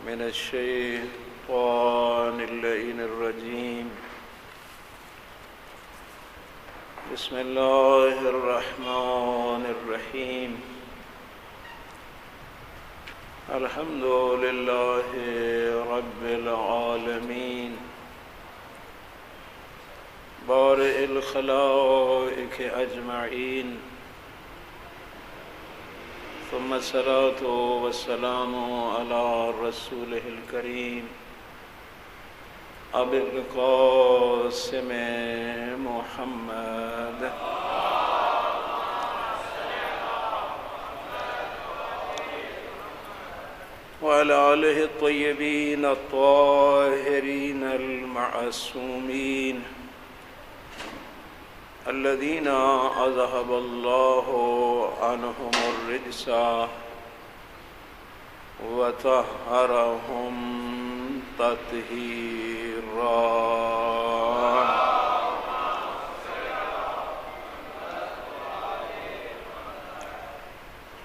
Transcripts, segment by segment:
من الشيطان اللعين الرجيم. بسم الله الرحمن الرحيم. الحمد لله رب العالمين بارئ الخلائق أجمعين، ثم الصلاة والسلام على رسوله الكريم أبي القاسم محمد وعلى آله الطيبين الطاهرين المعصومين الذين أذهب الله عنهم الرجس وطهرهم تطهيرا.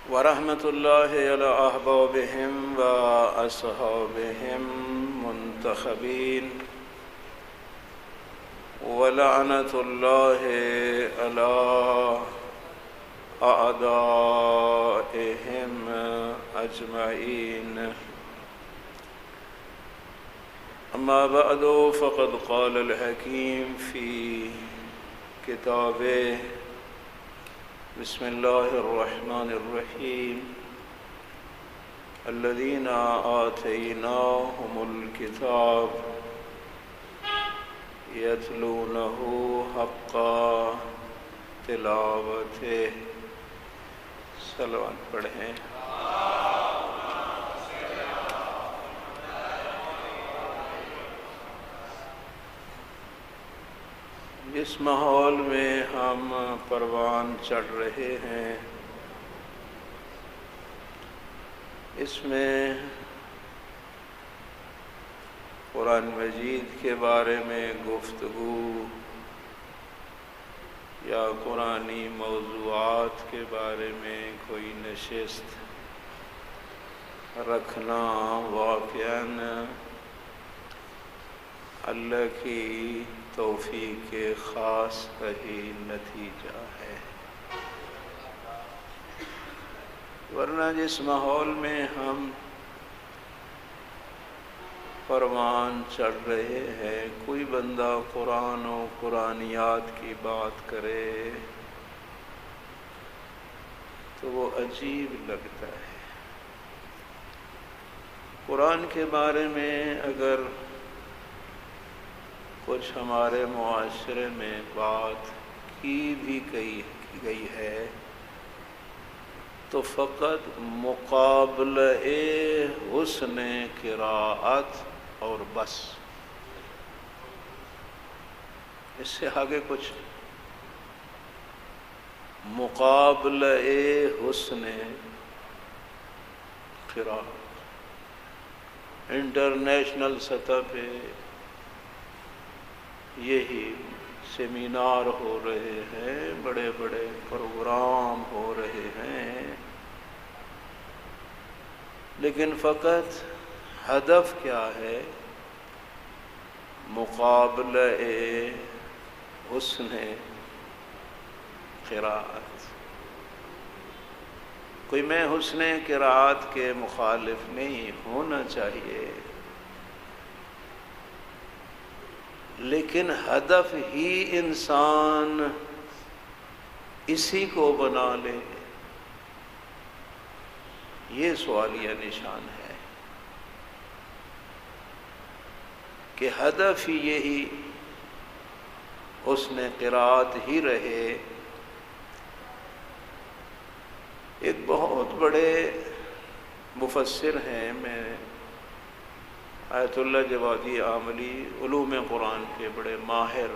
ورحمة الله على أحبابهم وأصحابهم منتخبين، ولعنة الله على أعدائهم أجمعين. أما بعد، فقد قال الحكيم في كتابه: بسم الله الرحمن الرحيم. الذين آتيناهم الكتاب يتلونه حق تلاوته. صلوات پڑھیں. جس ماحول میں ہم پروان چڑھ رہے ہیں، اس میں قرآن مجید کے بارے میں گفتگو یا قرآنی موضوعات کے بارے میں کوئی نشست رکھنا واقعاً اللہ کی توفیق کے خاص کا ہی نتیجہ ہے، ورنہ جس ماحول میں ہم پروان چڑھ رہے ہیں، کوئی بندہ قرآن و قرآنیات کی بات کرے تو وہ عجیب لگتا ہے. قرآن کے بارے میں اگر کچھ ہمارے معاشرے میں بات کی بھی گئی ہے تو فقط مقابلہ حسن قراءت اور بس، اس سے آگے کچھ مقابلہ حسن قراءت. انٹرنیشنل سطح پہ یہی سیمینار ہو رہے ہیں، بڑے بڑے پروگرام ہو رہے ہیں، لیکن فقط ہدف کیا ہے؟ مقابلہ حسن قراءت. کوئی میں حسن قراءت کے مخالف نہیں، ہونا چاہیے، لیکن ہدف ہی انسان اسی کو بنا لے، یہ سوالیہ نشان ہے کہ ہدف ہی یہی حسن قراءت ہی رہے. ایک بہت بڑے مفسر ہیں، میں آیت اللہ جوادی عاملی، علوم قرآن کے بڑے ماہر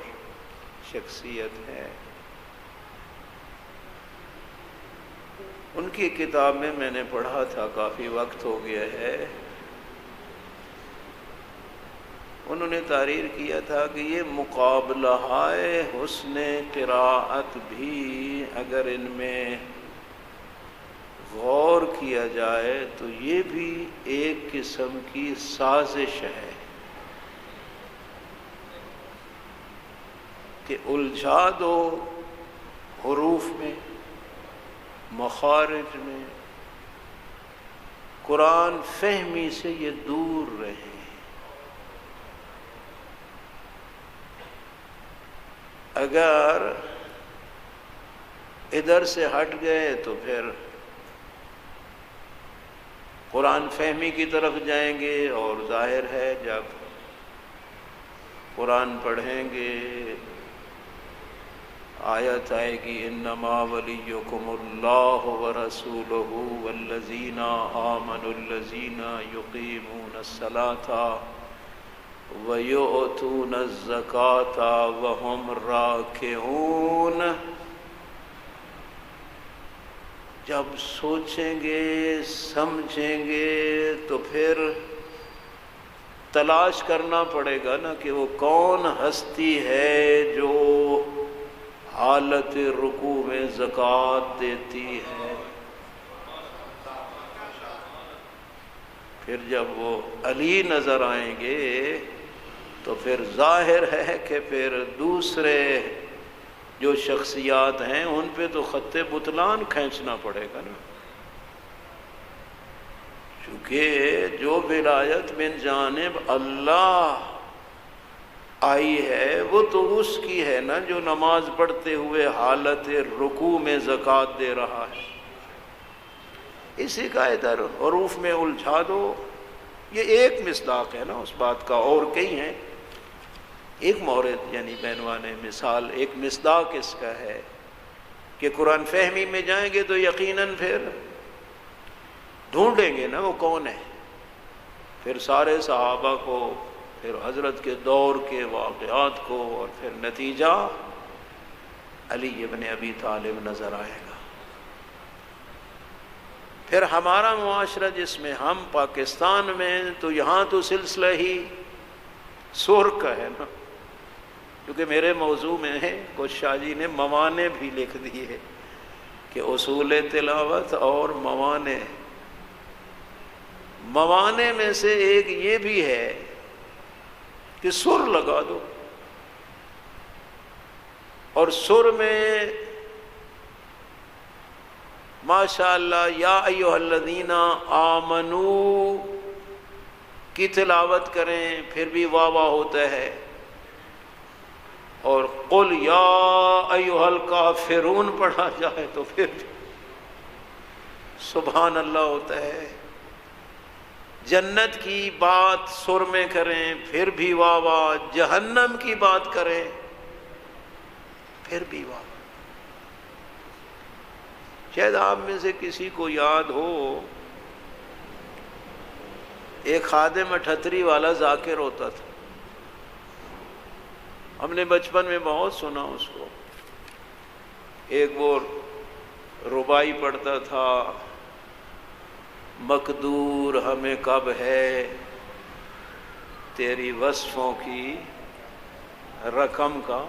شخصیت ہے. ان کی کتاب میں نے پڑھا تھا، کافی وقت ہو گیا ہے. انہوں نے تحریر کیا تھا کہ یہ مقابلہ حسن قراءت بھی اگر ان میں غور کیا جائے تو یہ بھی ایک قسم کی سازش ہے کہ الجھا دو حروف میں، مخارج میں، قرآن فہمی سے یہ دور رہے۔ اگر ادھر سے ہٹ گئے تو پھر قرآن فہمی کی طرف جائیں گے، اور ظاہر ہے جب قرآن پڑھیں گے آیت آئے گی انما ولیکم اللہ ورسولہ والذین آمنوا الذین یقیمون الصلاۃ وَيُؤْتُونَ الزَّكَاةَ وَهُمْ رَاكِعُونَ۔ جب سوچیں گے سمجھیں گے تو پھر تلاش کرنا پڑے گا نا کہ وہ کون ہستی ہے جو حالت رکوع میں زکوٰۃ دیتی ہے۔ پھر جب وہ علی نظر آئیں گے تو پھر ظاہر ہے کہ پھر دوسرے جو شخصیات ہیں ان پہ تو خط بطلان کھینچنا پڑے گا نا، چونکہ جو ولایت من جانب اللہ آئی ہے وہ تو اس کی ہے نا جو نماز پڑھتے ہوئے حالت رکوع میں زکوٰۃ دے رہا ہے۔ اسی کا ادھر حروف میں الجھا دو، یہ ایک مصداق ہے نا اس بات کا، اور کئی ہیں۔ ایک مورد یعنی بہنوان مثال، ایک مصداق اس کا ہے کہ قرآن فہمی میں جائیں گے تو یقیناً پھر ڈھونڈیں گے نا وہ کون ہے، پھر سارے صحابہ کو، پھر حضرت کے دور کے واقعات کو، اور پھر نتیجہ علی ابن ابی طالب نظر آئے گا۔ پھر ہمارا معاشرہ جس میں ہم پاکستان میں تو یہاں تو سلسلہ ہی سر کا ہے نا، کیونکہ میرے موضوع میں ہے کچھ شاہ جی نے موانے بھی لکھ دیے کہ اصول تلاوت اور موانے میں سے ایک یہ بھی ہے کہ سر لگا دو، اور سر میں ماشاء اللہ یا ایھا الذین آمنو کی تلاوت کریں پھر بھی واہ واہ ہوتا ہے، اور قل یا ایھا الکافرون پڑھا جائے تو پھر بھی سبحان اللہ ہوتا ہے۔ جنت کی بات سر میں کریں پھر بھی واہ واہ، جہنم کی بات کریں پھر بھی واہ۔ شاید آپ میں سے کسی کو یاد ہو ایک خادم اٹھتری والا ذاکر ہوتا تھا، ہم نے بچپن میں بہت سنا اس کو۔ ایک وہ ربائی پڑھتا تھا، مقدور ہمیں کب ہے تیری وصفوں کی رقم کا۔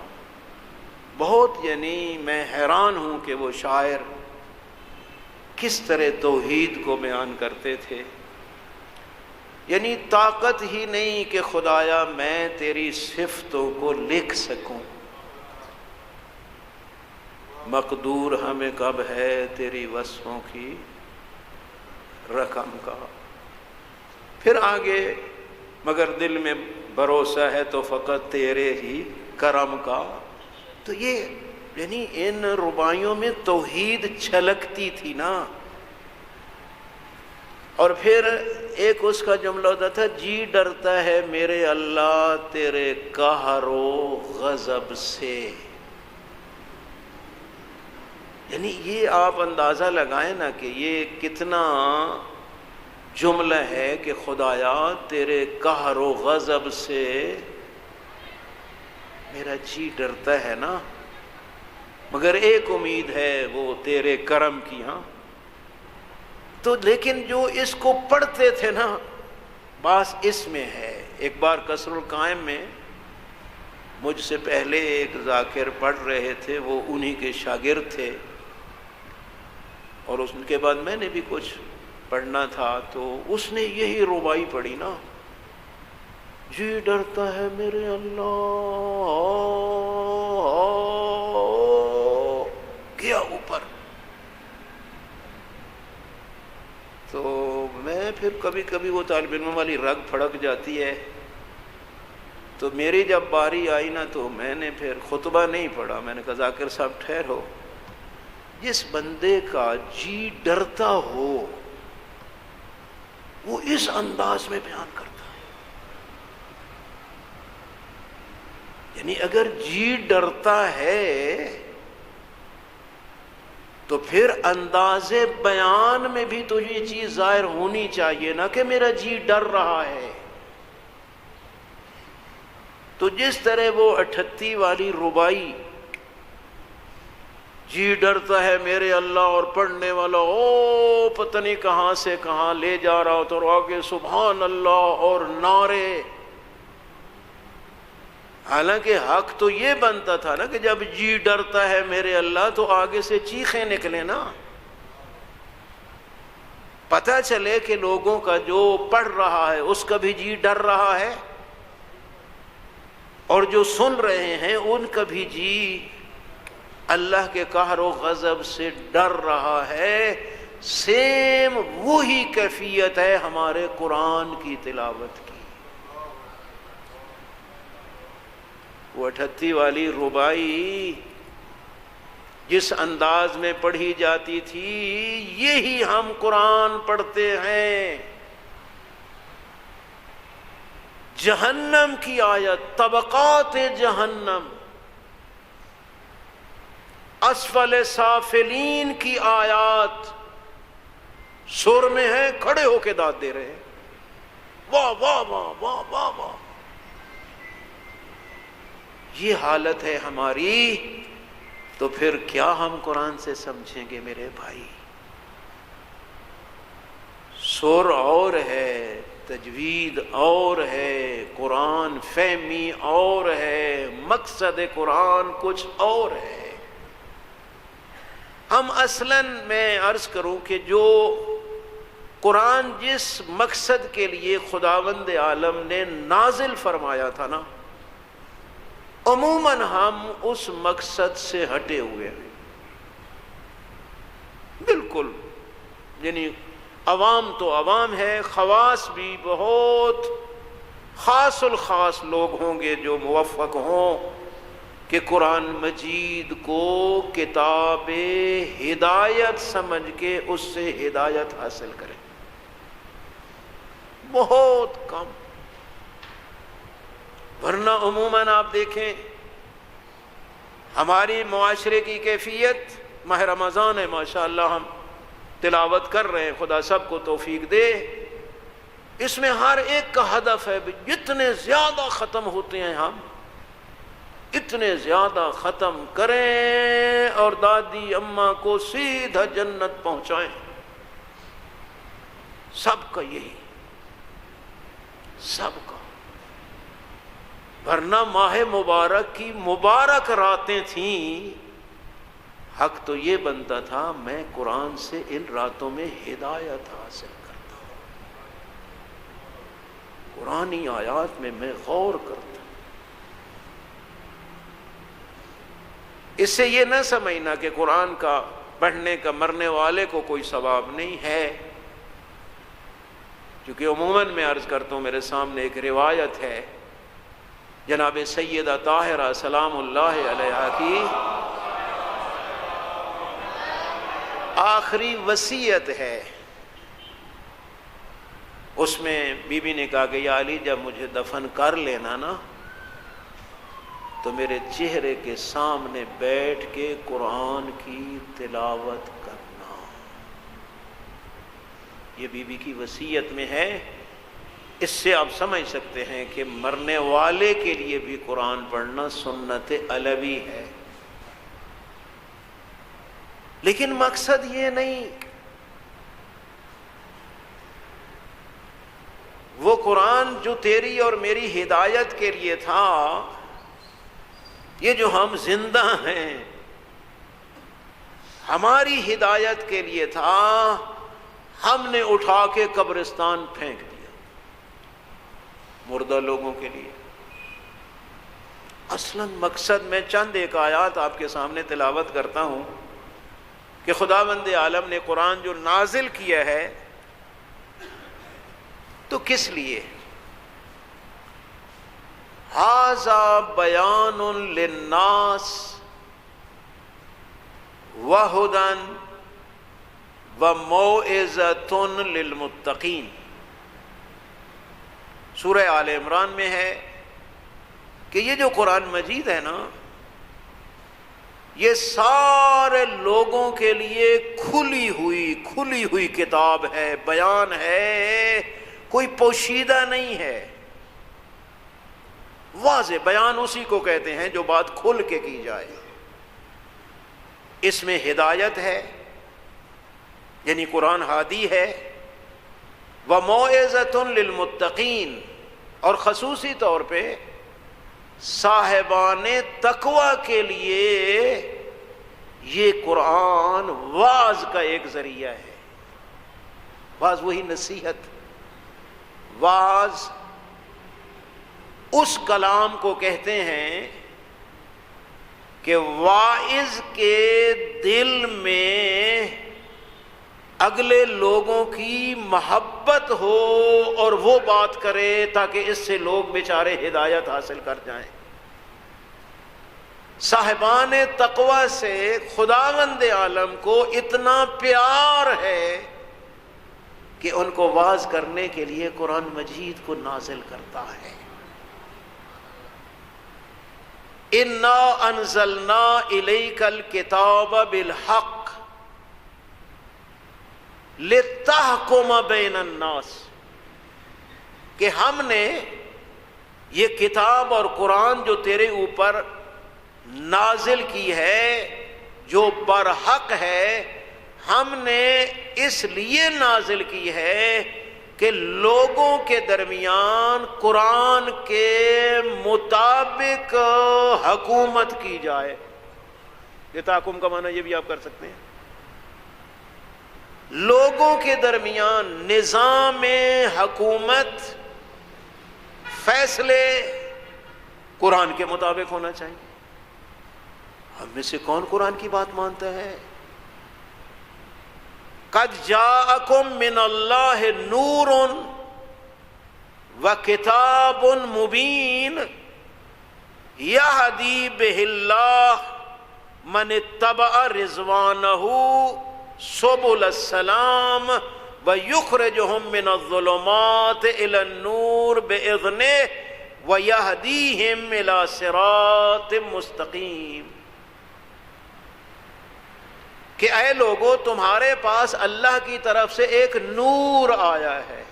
بہت یعنی میں حیران ہوں کہ وہ شاعر کس طرح توحید کو بیان کرتے تھے، یعنی طاقت ہی نہیں کہ خدایا میں تیری صفتوں کو لکھ سکوں، مقدور ہمیں کب ہے تیری وصفوں کی رقم کا۔ پھر آگے مگر دل میں بھروسہ ہے تو فقط تیرے ہی کرم کا۔ تو یہ یعنی ان ربائیوں میں توحید چھلکتی تھی نا۔ اور پھر ایک اس کا جملہ ہوتا تھا، جی ڈرتا ہے میرے اللہ تیرے قہر و غضب سے۔ یعنی یہ آپ اندازہ لگائیں نا کہ یہ کتنا جملہ ہے کہ خدایا تیرے قہر و غضب سے میرا جی ڈرتا ہے نا، مگر ایک امید ہے وہ تیرے کرم کی۔ ہاں تو لیکن جو اس کو پڑھتے تھے نا بس اس میں ہے۔ ایک بار کسر القائم میں مجھ سے پہلے ایک ذاکر پڑھ رہے تھے، وہ انہی کے شاگرد تھے، اور اس کے بعد میں نے بھی کچھ پڑھنا تھا تو اس نے یہی ربائی پڑھی نا، جی ڈرتا ہے میرے اللہ، گیا اوپر۔ تو میں پھر کبھی کبھی وہ طالب علم والی رگ پھڑک جاتی ہے، تو میری جب باری آئی نا تو میں نے پھر خطبہ نہیں پڑھا، میں نے کہا ذاکر صاحب ٹھہرو، جس بندے کا جی ڈرتا ہو وہ اس انداز میں بیان کرتا ہے، یعنی اگر جی ڈرتا ہے تو پھر انداز بیان میں بھی تو یہ چیز ظاہر ہونی چاہیے نا کہ میرا جی ڈر رہا ہے۔ تو جس طرح وہ 38 والی ربائی، جی ڈرتا ہے میرے اللہ، اور پڑھنے والا او پتہ نہیں کہاں سے کہاں لے جا رہا ہو، تو آگے سبحان اللہ اور نعرے۔ حالانکہ حق تو یہ بنتا تھا نا کہ جب جی ڈرتا ہے میرے اللہ تو آگے سے چیخیں نکلے نا، پتہ چلے کہ لوگوں کا جو پڑھ رہا ہے اس کا بھی جی ڈر رہا ہے، اور جو سن رہے ہیں ان کا بھی جی اللہ کے قہر و غضب سے ڈر رہا ہے۔ سیم وہی کیفیت ہے ہمارے قرآن کی تلاوت کی۔ وہ 38 والی ربائی جس انداز میں پڑھی جاتی تھی یہی ہم قرآن پڑھتے ہیں۔ جہنم کی آیت، طبقات جہنم، اسفل سافلین کی آیات سر میں ہیں، کھڑے ہو کے داد دے رہے ہیں، واہ واہ واہ واہ واہ واہ۔ یہ حالت ہے ہماری، تو پھر کیا ہم قرآن سے سمجھیں گے میرے بھائی؟ سر اور ہے، تجوید اور ہے، قرآن فہمی اور ہے، مقصد قرآن کچھ اور ہے۔ ہم اصلاً میں عرض کروں کہ جو قرآن جس مقصد کے لیے خداوند عالم نے نازل فرمایا تھا نا، عموماً ہم اس مقصد سے ہٹے ہوئے ہیں بالکل۔ یعنی عوام تو عوام ہے، خواص بھی بہت خاص الخاص لوگ ہوں گے جو موفق ہوں کہ قرآن مجید کو کتاب ہدایت سمجھ کے اس سے ہدایت حاصل کریں، بہت کم۔ ورنہ عموماً آپ دیکھیں ہماری معاشرے کی کیفیت، ماہ رمضان ہے ماشاءاللہ ہم تلاوت کر رہے ہیں، خدا سب کو توفیق دے، اس میں ہر ایک کا ہدف ہے جتنے زیادہ ختم ہوتے ہیں ہم اتنے زیادہ ختم کریں اور دادی اماں کو سیدھا جنت پہنچائیں، سب کا یہی، سب کا۔ ورنہ ماہ مبارک کی مبارک راتیں تھیں، حق تو یہ بنتا تھا میں قرآن سے ان راتوں میں ہدایت حاصل کرتا ہوں، قرآنی آیات میں میں غور کرتا ہوں۔ اس سے یہ نہ سمجھنا کہ قرآن کا پڑھنے کا مرنے والے کو کوئی ثواب نہیں ہے، کیونکہ عموماً میں عرض کرتا ہوں میرے سامنے ایک روایت ہے جناب سیدہ طاہرہ سلام اللہ علیہا کی آخری وصیت ہے، اس میں بی بی نے کہا کہ یا علی جب مجھے دفن کر لینا نا تو میرے چہرے کے سامنے بیٹھ کے قرآن کی تلاوت کرنا۔ یہ بی بی کی وصیت میں ہے۔ اس سے آپ سمجھ سکتے ہیں کہ مرنے والے کے لیے بھی قرآن پڑھنا سنت علوی ہے، لیکن مقصد یہ نہیں، وہ قرآن جو تیری اور میری ہدایت کے لیے تھا، یہ جو ہم زندہ ہیں ہماری ہدایت کے لیے تھا، ہم نے اٹھا کے قبرستان پھینک دیا مردہ لوگوں کے لیے۔ اصلاً مقصد میں چند ایک آیات آپ کے سامنے تلاوت کرتا ہوں کہ خداوند عالم نے قرآن جو نازل کیا ہے تو کس لیے؟ ھذا بیان للناس وہدی وموعظۃ للمتقین۔ سورہ آل عمران میں ہے کہ یہ جو قرآن مجید ہے نا، یہ سارے لوگوں کے لیے کھلی ہوئی کتاب ہے، بیان ہے، کوئی پوشیدہ نہیں ہے، واضح بیان اسی کو کہتے ہیں جو بات کھل کے کی جائے۔ اس میں ہدایت ہے، یعنی قرآن ہادی ہے، وموعظۃ للمتقین، اور خصوصی طور پہ صاحبان تقوی کے لیے یہ قرآن واعظ کا ایک ذریعہ ہے۔ واعظ وہی نصیحت، واعظ اس کلام کو کہتے ہیں کہ واعظ کے دل میں اگلے لوگوں کی محبت ہو اور وہ بات کرے تاکہ اس سے لوگ بیچارے ہدایت حاصل کر جائیں۔ صاحبان تقوی سے خداوند عالم کو اتنا پیار ہے کہ ان کو واعظ کرنے کے لیے قرآن مجید کو نازل کرتا ہے۔ انا انزلنا الیک الکتاب بالحق لتحکم بین الناس، کہ ہم نے یہ کتاب اور قرآن جو تیرے اوپر نازل کی ہے جو برحق ہے، ہم نے اس لیے نازل کی ہے کہ لوگوں کے درمیان قرآن کے مطابق حکومت کی جائے۔ یہ تحکم کا معنی یہ بھی آپ کر سکتے ہیں، لوگوں کے درمیان نظام حکومت، فیصلے قرآن کے مطابق ہونا چاہیے۔ ہم میں سے کون قرآن کی بات مانتا ہے؟ قد جاءکم من اللہ نور وکتاب مبین یہدی بہ اللہ من اتبع رضوانہ سبل السلام ویخرجہم من الظلمات الی النور بإذنہ ویہدیہم الی صراط مستقیم، کہ اے لوگو تمہارے پاس اللہ کی طرف سے ایک نور آیا ہے۔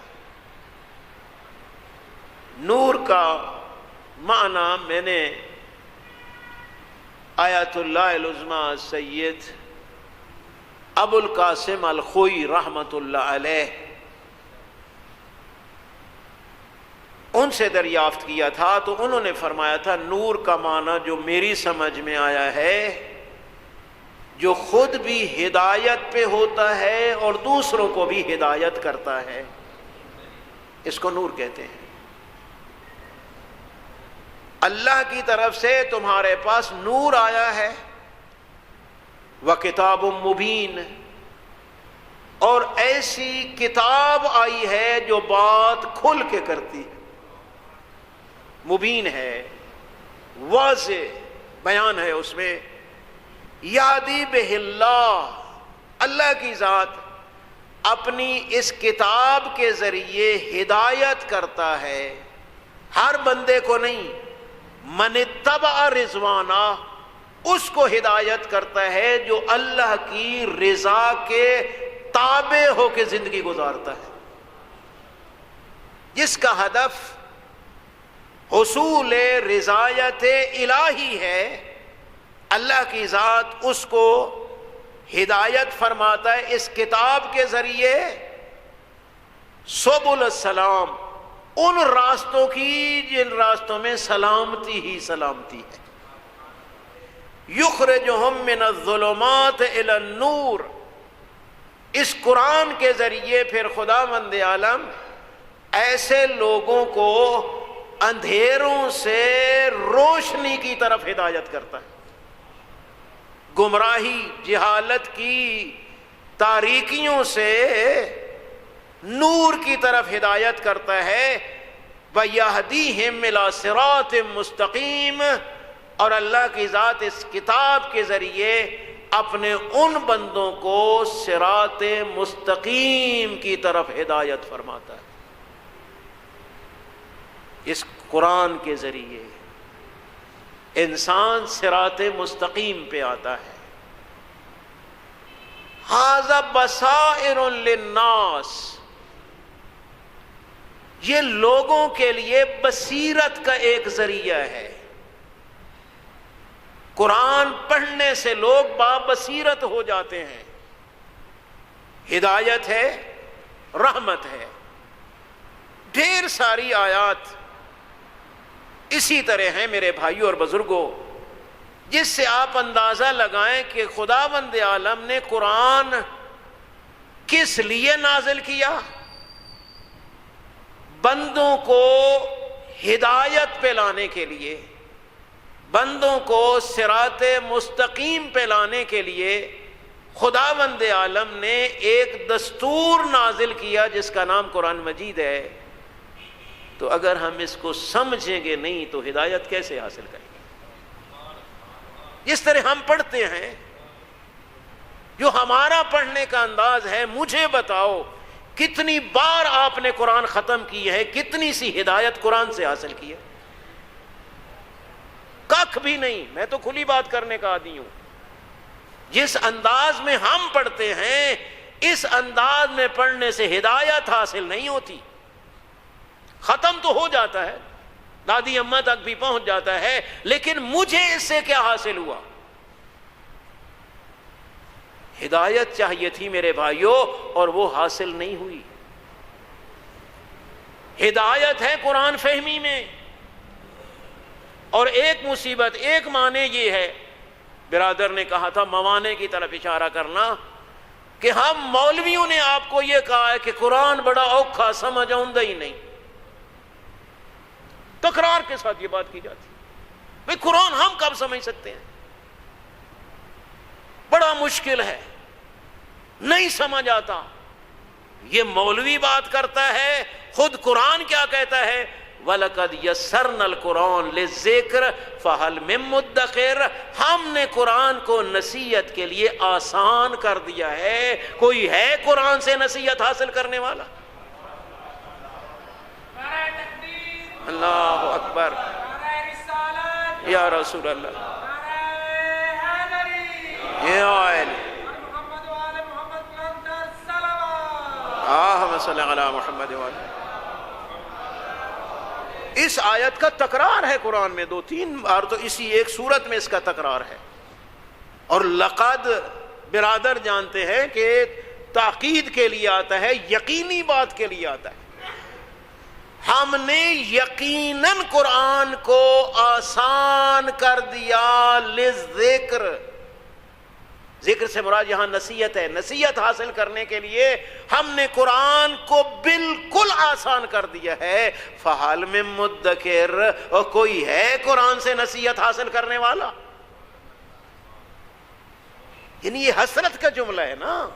نور کا معنی میں نے آیت اللہ العظمیٰ سید ابو القاسم الخوئی رحمت اللہ علیہ ان سے دریافت کیا تھا، تو انہوں نے فرمایا تھا نور کا معنی جو میری سمجھ میں آیا ہے، جو خود بھی ہدایت پہ ہوتا ہے اور دوسروں کو بھی ہدایت کرتا ہے، اس کو نور کہتے ہیں۔ اللہ کی طرف سے تمہارے پاس نور آیا ہے، وَكِتَابٌ مُبِينٌ، اور ایسی کتاب آئی ہے جو بات کھل کے کرتی ہے، مبین ہے، واضح بیان ہے اس میں۔ یادی بہ اللہ، اللہ کی ذات اپنی اس کتاب کے ذریعے ہدایت کرتا ہے، ہر بندے کو نہیں، من اتبع رضوانہ، اس کو ہدایت کرتا ہے جو اللہ کی رضا کے تابع ہو کے زندگی گزارتا ہے، جس کا ہدف حصول رضایت الہی ہے۔ اللہ کی ذات اس کو ہدایت فرماتا ہے اس کتاب کے ذریعے، سبل السلام، ان راستوں کی جن راستوں میں سلامتی ہی سلامتی ہے، یخرجہم من الظلمات الی النور، اس قرآن کے ذریعے پھر خداوند عالم ایسے لوگوں کو اندھیروں سے روشنی کی طرف ہدایت کرتا ہے، گمراہی جہالت کی تاریکیوں سے نور کی طرف ہدایت کرتا ہے، وَيَهْدِيهِمْ إِلَىٰ صِرَاطٍ مُسْتَقِيمٍ، اور اللہ کی ذات اس کتاب کے ذریعے اپنے ان بندوں کو صراط مستقیم کی طرف ہدایت فرماتا ہے۔ اس قرآن کے ذریعے انسان صراط مستقیم پہ آتا ہے۔ ھذا بصائر للناس، یہ لوگوں کے لیے بصیرت کا ایک ذریعہ ہے۔ قرآن پڑھنے سے لوگ بابصیرت ہو جاتے ہیں، ہدایت ہے، رحمت ہے۔ ڈھیر ساری آیات اسی طرح ہیں میرے بھائیوں اور بزرگوں، جس سے آپ اندازہ لگائیں کہ خداوند عالم نے قرآن کس لیے نازل کیا؟ بندوں کو ہدایت پہ لانے کے لیے، بندوں کو صراط مستقیم پہ لانے کے لیے خداوند عالم نے ایک دستور نازل کیا جس کا نام قرآن مجید ہے۔ تو اگر ہم اس کو سمجھیں گے نہیں تو ہدایت کیسے حاصل کریں گے؟ جس طرح ہم پڑھتے ہیں، جو ہمارا پڑھنے کا انداز ہے، مجھے بتاؤ کتنی بار آپ نے قرآن ختم کی ہے، کتنی سی ہدایت قرآن سے حاصل کی ہے؟ کخ بھی نہیں۔ میں تو کھلی بات کرنے کا عادی ہوں۔ جس انداز میں ہم پڑھتے ہیں، اس انداز میں پڑھنے سے ہدایت حاصل نہیں ہوتی۔ ختم تو ہو جاتا ہے، دادی اماں تک بھی پہنچ جاتا ہے، لیکن مجھے اس سے کیا حاصل ہوا؟ ہدایت چاہیے تھی میرے بھائیوں، اور وہ حاصل نہیں ہوئی۔ ہدایت ہے قرآن فہمی میں، اور ایک مصیبت، ایک معنی یہ ہے، برادر نے کہا تھا موانع کی طرف اشارہ کرنا، کہ ہم مولویوں نے آپ کو یہ کہا ہے کہ قرآن بڑا اوکھا، سمجھ آؤندہ ہی نہیں۔ تکرار کے ساتھ یہ بات کی جاتی، بھئی قرآن ہم کب سمجھ سکتے ہیں؟ بڑا مشکل ہے، نہیں سمجھ آتا۔ یہ مولوی بات کرتا ہے، خود قرآن کیا کہتا ہے؟ وَلَقَدْ يَسَّرْنَا الْقُرْآنَ لِلذِّكْرِ فَهَلْ مِن مُدَّكِرٍ، ہم نے قرآن کو نصیحت کے لیے آسان کر دیا ہے۔ کوئی ہے قرآن سے نصیحت حاصل کرنے والا؟ اللہ اکبر، یا رسول اللہ، یا اللہم صلی علی محمد وعلی۔ اس آیت کا تکرار ہے قرآن میں 2-3 بار، تو اسی ایک صورت میں اس کا تکرار ہے۔ اور لقد برادر جانتے ہیں کہ تاکید کے لیے آتا ہے، یقینی بات کے لیے آتا ہے۔ ہم نے یقیناً قرآن کو آسان کر دیا، للذکر، ذکر سے مراد یہاں نصیحت ہے۔ نصیحت حاصل کرنے کے لیے ہم نے قرآن کو بالکل آسان کر دیا ہے۔ فَحَلْ مِن مُدَّكِرٍ، اور کوئی ہے قرآن سے نصیحت حاصل کرنے والا؟ یعنی یہ حسرت کا جملہ ہے نا،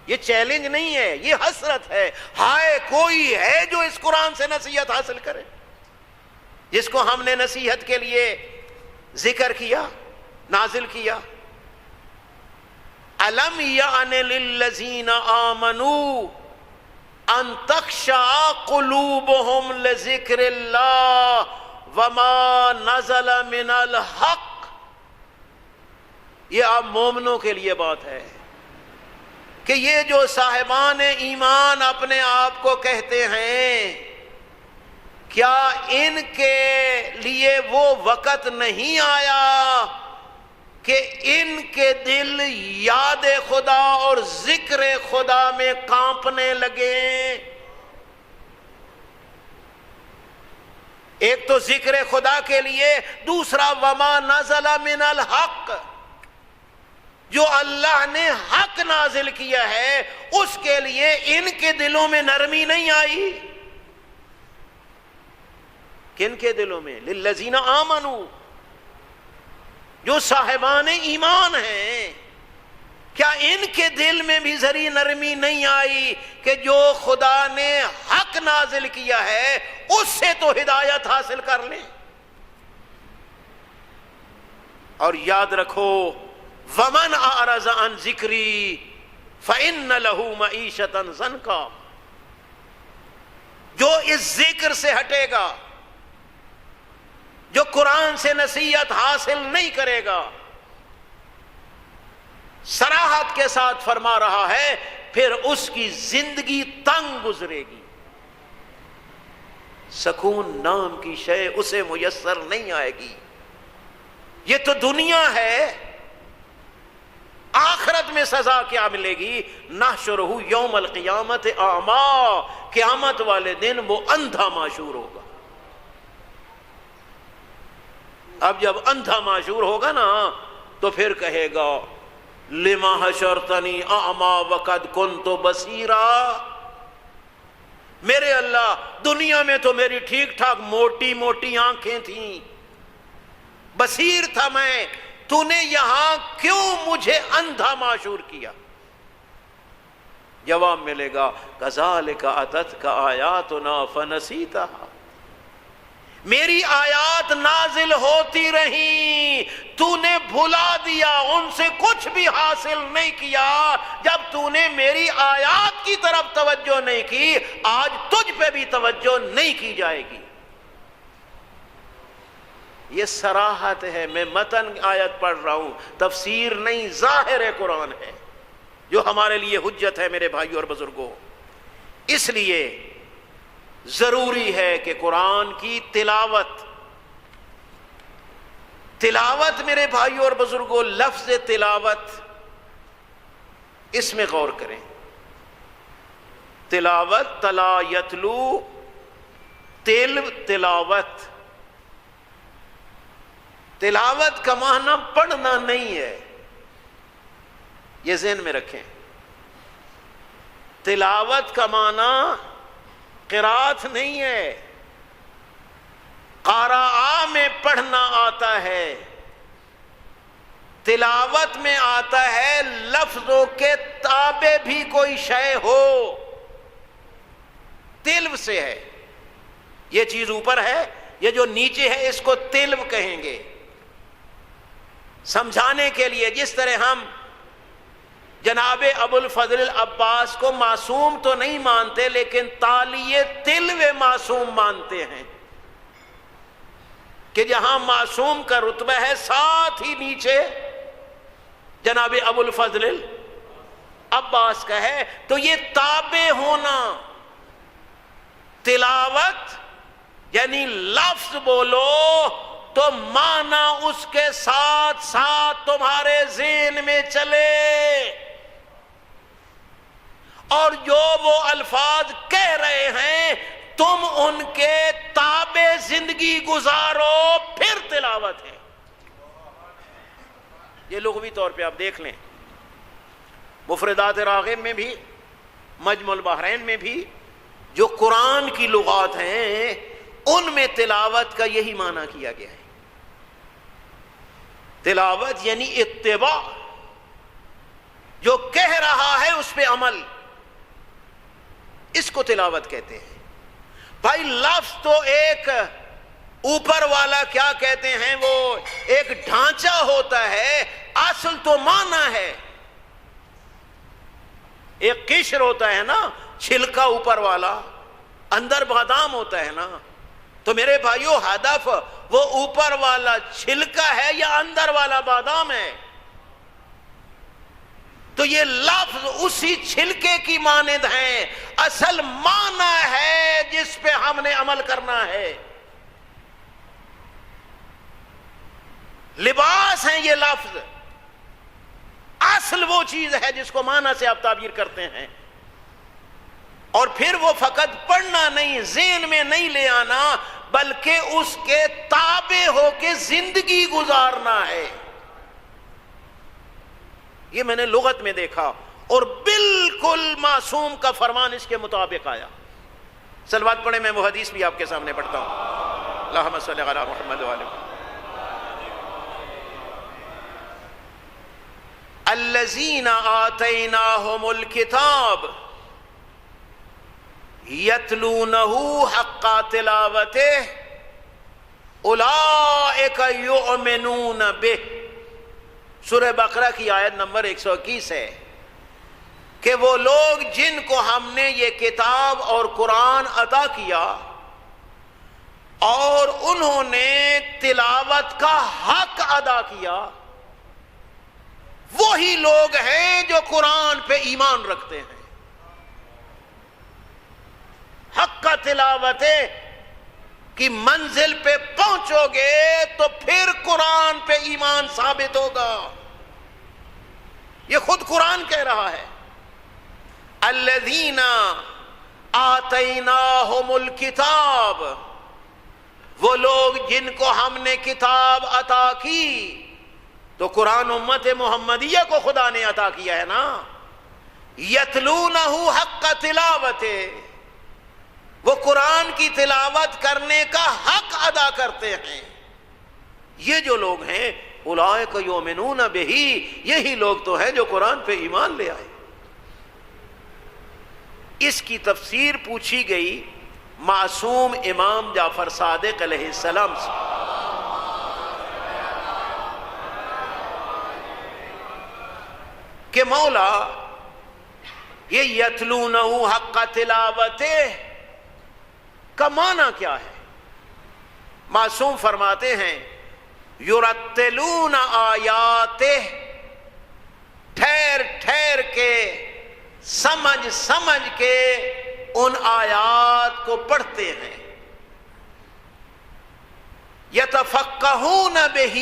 یہ چیلنج نہیں ہے، یہ حسرت ہے۔ ہائے کوئی ہے جو اس قرآن سے نصیحت حاصل کرے، جس کو ہم نے نصیحت کے لیے ذکر کیا، نازل کیا۔ أَلَمْ يَعْنِ لِلَّذِينَ آمَنُوا أَن تَخْشَعَ قُلُوبُهُمْ لِذِكْرِ اللَّهِ وَمَا نَزَلَ مِنَ الْحَقِّ، یہ آپ مومنوں کے لیے بات ہے کہ یہ جو صاحبان ایمان اپنے آپ کو کہتے ہیں، کیا ان کے لیے وہ وقت نہیں آیا کہ ان کے دل یاد خدا اور ذکر خدا میں کانپنے لگے؟ ایک تو ذکر خدا کے لیے، دوسرا وما نزل من الحق، جو اللہ نے حق نازل کیا ہے اس کے لیے ان کے دلوں میں نرمی نہیں آئی. کن کے دلوں میں؟ للذین آمنوا، جو صاحبان ایمان ہیں. کیا ان کے دل میں بھی ذری نرمی نہیں آئی کہ جو خدا نے حق نازل کیا ہے اس سے تو ہدایت حاصل کر لیں؟ اور یاد رکھو وَمَنْ أَعْرَضَ عَنْ ذِكْرِي فَإِنَّ لَهُ مَعِيشَةً ضَنْكًا، جو اس ذکر سے ہٹے گا، جو قرآن سے نصیحت حاصل نہیں کرے گا، صراحت کے ساتھ فرما رہا ہے، پھر اس کی زندگی تنگ گزرے گی. سکون نام کی شے اسے میسر نہیں آئے گی. یہ تو دنیا ہے، آخرت میں سزا کیا ملے گی؟ نحشرہ یوم القیامت اعمیٰ، قیامت والے دن وہ اندھا معشور ہوگا. اب جب اندھا معشور ہوگا نا تو پھر کہے گا لما حشرتنی اعمیٰ وقد کنت بصیرا، میرے اللہ دنیا میں تو میری ٹھیک ٹھاک موٹی موٹی آنکھیں تھیں، بصیر تھا میں، تو نے یہاں کیوں مجھے اندھا معشور کیا؟ جواب ملے گا کذالک اتتک آیاتنا فنسیتہا، میری آیات نازل ہوتی رہیں، تو نے بھلا دیا، ان سے کچھ بھی حاصل نہیں کیا. جب تو نے میری آیات کی طرف توجہ نہیں کی، آج تجھ پہ بھی توجہ نہیں کی جائے گی. یہ صراحت ہے. میں متن آیت پڑھ رہا ہوں، تفسیر نہیں، ظاہر قرآن ہے جو ہمارے لیے حجت ہے میرے بھائیوں اور بزرگوں. اس لیے ضروری ہے کہ قرآن کی تلاوت میرے بھائیوں اور بزرگوں، لفظ تلاوت اس میں غور کریں. تلاوت، تلا یتلو، تلاوت. تلاوت کا معنی پڑھنا نہیں ہے، یہ ذہن میں رکھیں. تلاوت کا معنی قرات نہیں ہے. قراء میں پڑھنا آتا ہے، تلاوت میں آتا ہے لفظوں کے تابع بھی کوئی شے ہو. تلو سے ہے، یہ چیز اوپر ہے، یہ جو نیچے ہے اس کو تلو کہیں گے. سمجھانے کے لیے جس طرح ہم جناب ابو الفضل عباس کو معصوم تو نہیں مانتے لیکن تالیہ تلو معصوم مانتے ہیں کہ جہاں معصوم کا رتبہ ہے ساتھ ہی نیچے جناب ابو الفضل عباس کا ہے، تو یہ تابع ہونا. تلاوت یعنی لفظ بولو تو معنی اس کے ساتھ ساتھ تمہارے ذہن میں چلے، اور جو وہ الفاظ کہہ رہے ہیں تم ان کے تابع زندگی گزارو، پھر تلاوت ہے. یہ لغوی طور پہ آپ دیکھ لیں، مفردات راغب میں بھی، مجمع البحرین میں بھی جو قرآن کی لغات ہیں ان میں تلاوت کا یہی معنی کیا گیا ہے. تلاوت یعنی اتباع، جو کہہ رہا ہے اس پہ عمل، اس کو تلاوت کہتے ہیں. بھائی لفظ تو ایک اوپر والا کیا کہتے ہیں، وہ ایک ڈھانچہ ہوتا ہے، اصل تو معنی ہے. ایک قشر ہوتا ہے نا، چھلکا اوپر والا، اندر بادام ہوتا ہے نا. تو میرے بھائیو ہدف وہ اوپر والا چھلکا ہے یا اندر والا بادام ہے؟ تو یہ لفظ اسی چھلکے کی مانند ہیں، اصل معنی ہے جس پہ ہم نے عمل کرنا ہے. لباس ہیں یہ لفظ، اصل وہ چیز ہے جس کو معنی سے آپ تعبیر کرتے ہیں. اور پھر وہ فقط پڑھنا نہیں، ذہن میں نہیں لے آنا، بلکہ اس کے تابع ہو کے زندگی گزارنا ہے. یہ میں نے لغت میں دیکھا اور بالکل معصوم کا فرمان اس کے مطابق آیا. صلوات پڑھیں، میں وہ حدیث بھی آپ کے سامنے پڑھتا ہوں. اللہم صلی علی محمد وعلی محمد. الذین آتیناہم الکتاب یتلونہ حق تلاوتہ اولئک یؤمنون بہ. سورہ بقرہ کی آیت نمبر 121 ہے کہ وہ لوگ جن کو ہم نے یہ کتاب اور قرآن عطا کیا اور انہوں نے تلاوت کا حق ادا کیا، وہی لوگ ہیں جو قرآن پہ ایمان رکھتے ہیں. حق کا تلاوت کی منزل پہ پہنچو گے تو پھر قرآن پہ ایمان ثابت ہوگا. یہ خود قرآن کہہ رہا ہے الذین آتیناہم الکتاب، وہ لوگ جن کو ہم نے کتاب عطا کی. تو قرآن امت محمدیہ کو خدا نے عطا کیا ہے نا. یتلونہ حق تلاوت، وہ قرآن کی تلاوت کرنے کا حق ادا کرتے ہیں. یہ جو لوگ ہیں اولئک یؤمنون بہ، یہی لوگ تو ہیں جو قرآن پہ ایمان لے آئے. اس کی تفسیر پوچھی گئی معصوم امام جعفر صادق علیہ السلام سے. کہ مولا یہ یتلونہ حق تلاوتہ کا معنی کیا ہے؟ معصوم فرماتے ہیں یرتلون آیاتہ، ٹھہر ٹھہر کے سمجھ سمجھ کے ان آیات کو پڑھتے ہیں. یتفقہون بہ،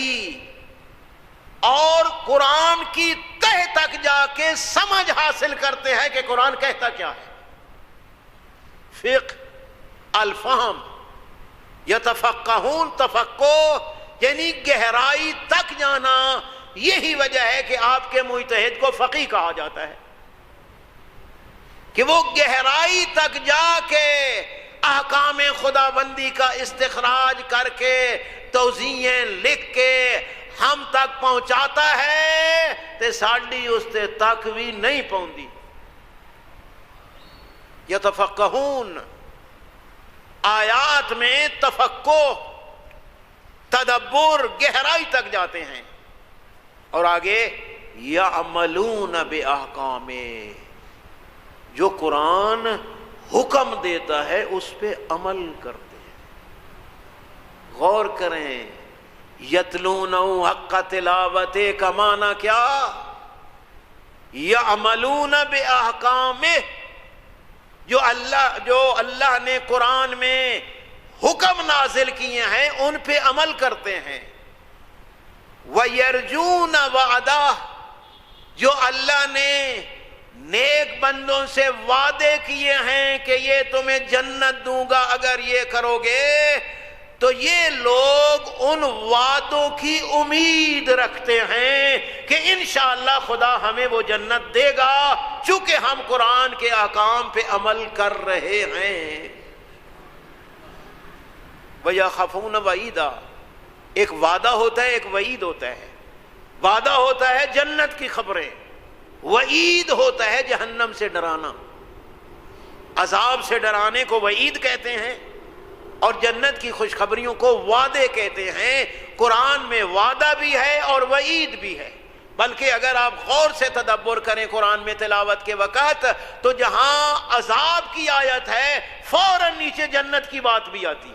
اور قرآن کی تہ تک جا کے سمجھ حاصل کرتے ہیں کہ قرآن کہتا کیا ہے. فقہ الفہم، یتفقہون تفقہ یعنی گہرائی تک جانا. یہی وجہ ہے کہ آپ کے مجتہد کو فقیہ کہا جاتا ہے کہ وہ گہرائی تک جا کے احکام خداوندی کا استخراج کر کے توضیحیں لکھ کے ہم تک پہنچاتا ہے تے ساڈی اس تے تک بھی نہیں پہنچی. یتفقہون، آیات میں تفقہ تدبر گہرائی تک جاتے ہیں. اور آگے یعملون باحکام، جو قرآن حکم دیتا ہے اس پہ عمل کرتے ہیں. غور کریں، یتلونہ حق تلاوتہ کا معنی کیا؟ یعملون باحکامہ، جو اللہ نے قرآن میں حکم نازل کیے ہیں ان پہ عمل کرتے ہیں. وَيَرْجُونَ وَعْدَهُ، جو اللہ نے نیک بندوں سے وعدے کیے ہیں کہ یہ تمہیں جنت دوں گا اگر یہ کرو گے، تو یہ لوگ ان وعدوں کی امید رکھتے ہیں کہ انشاءاللہ خدا ہمیں وہ جنت دے گا چونکہ ہم قرآن کے احکام پہ عمل کر رہے ہیں. وَيَخَافُونَ وَعِيدًا، ایک وعدہ ہوتا ہے، ایک وعید ہوتا ہے. وعدہ ہوتا ہے جنت کی خبریں، وعید ہوتا ہے جہنم سے ڈرانا. عذاب سے ڈرانے کو وعید کہتے ہیں اور جنت کی خوشخبریوں کو وعدے کہتے ہیں. قرآن میں وعدہ بھی ہے اور وعید بھی ہے. بلکہ اگر آپ غور سے تدبر کریں قرآن میں تلاوت کے وقت تو جہاں عذاب کی آیت ہے فوراً نیچے جنت کی بات بھی آتی.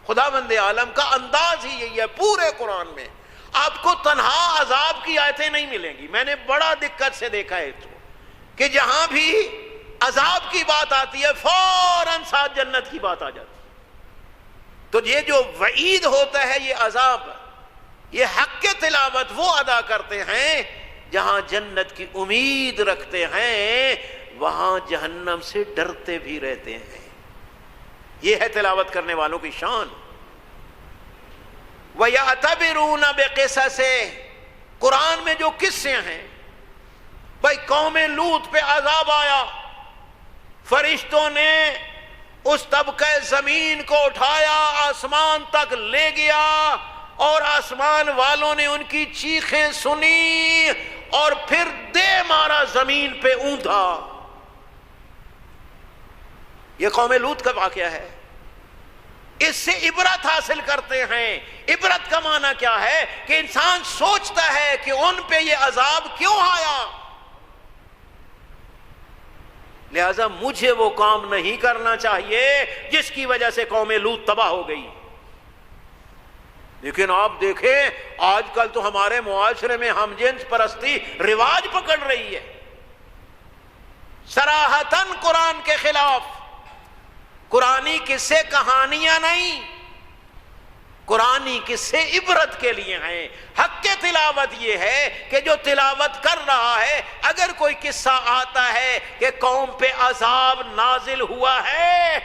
خداوند عالم کا انداز ہی یہی ہے. پورے قرآن میں آپ کو تنہا عذاب کی آیتیں نہیں ملیں گی. میں نے بڑا دقت سے دیکھا ہے کہ جہاں بھی عذاب کی بات آتی ہے فوراً ساتھ جنت کی بات آ جاتی. تو یہ جو وعید ہوتا ہے، یہ عذاب، یہ حق تلاوت وہ ادا کرتے ہیں جہاں جنت کی امید رکھتے ہیں، وہاں جہنم سے ڈرتے بھی رہتے ہیں. یہ ہے تلاوت کرنے والوں کی شان. وَيَعْتَبِرُونَ بِقِصَصِ، قرآن میں جو قصے ہیں بھائی قوم لوط پہ عذاب آیا، فرشتوں نے اس طبقہ زمین کو اٹھایا، آسمان تک لے گیا، اور آسمان والوں نے ان کی چیخیں سنی اور پھر دے مارا زمین پہ اوندا۔ یہ قوم لوط کا واقعہ ہے۔ اس سے عبرت حاصل کرتے ہیں۔ عبرت کا معنی کیا ہے؟ کہ انسان سوچتا ہے کہ ان پہ یہ عذاب کیوں آیا، لہذا مجھے وہ کام نہیں کرنا چاہیے جس کی وجہ سے قوم لوط تباہ ہو گئی۔ لیکن آپ دیکھیں آج کل تو ہمارے معاشرے میں ہم جنس پرستی رواج پکڑ رہی ہے، صراحتاً قرآن کے خلاف۔ قرآنی قصے کہانیاں نہیں، قرآنی قصے عبرت کے لیے ہیں۔ حق کے تلاوت یہ ہے کہ جو تلاوت کر رہا ہے، اگر کوئی قصہ آتا ہے کہ قوم پہ عذاب نازل ہوا ہے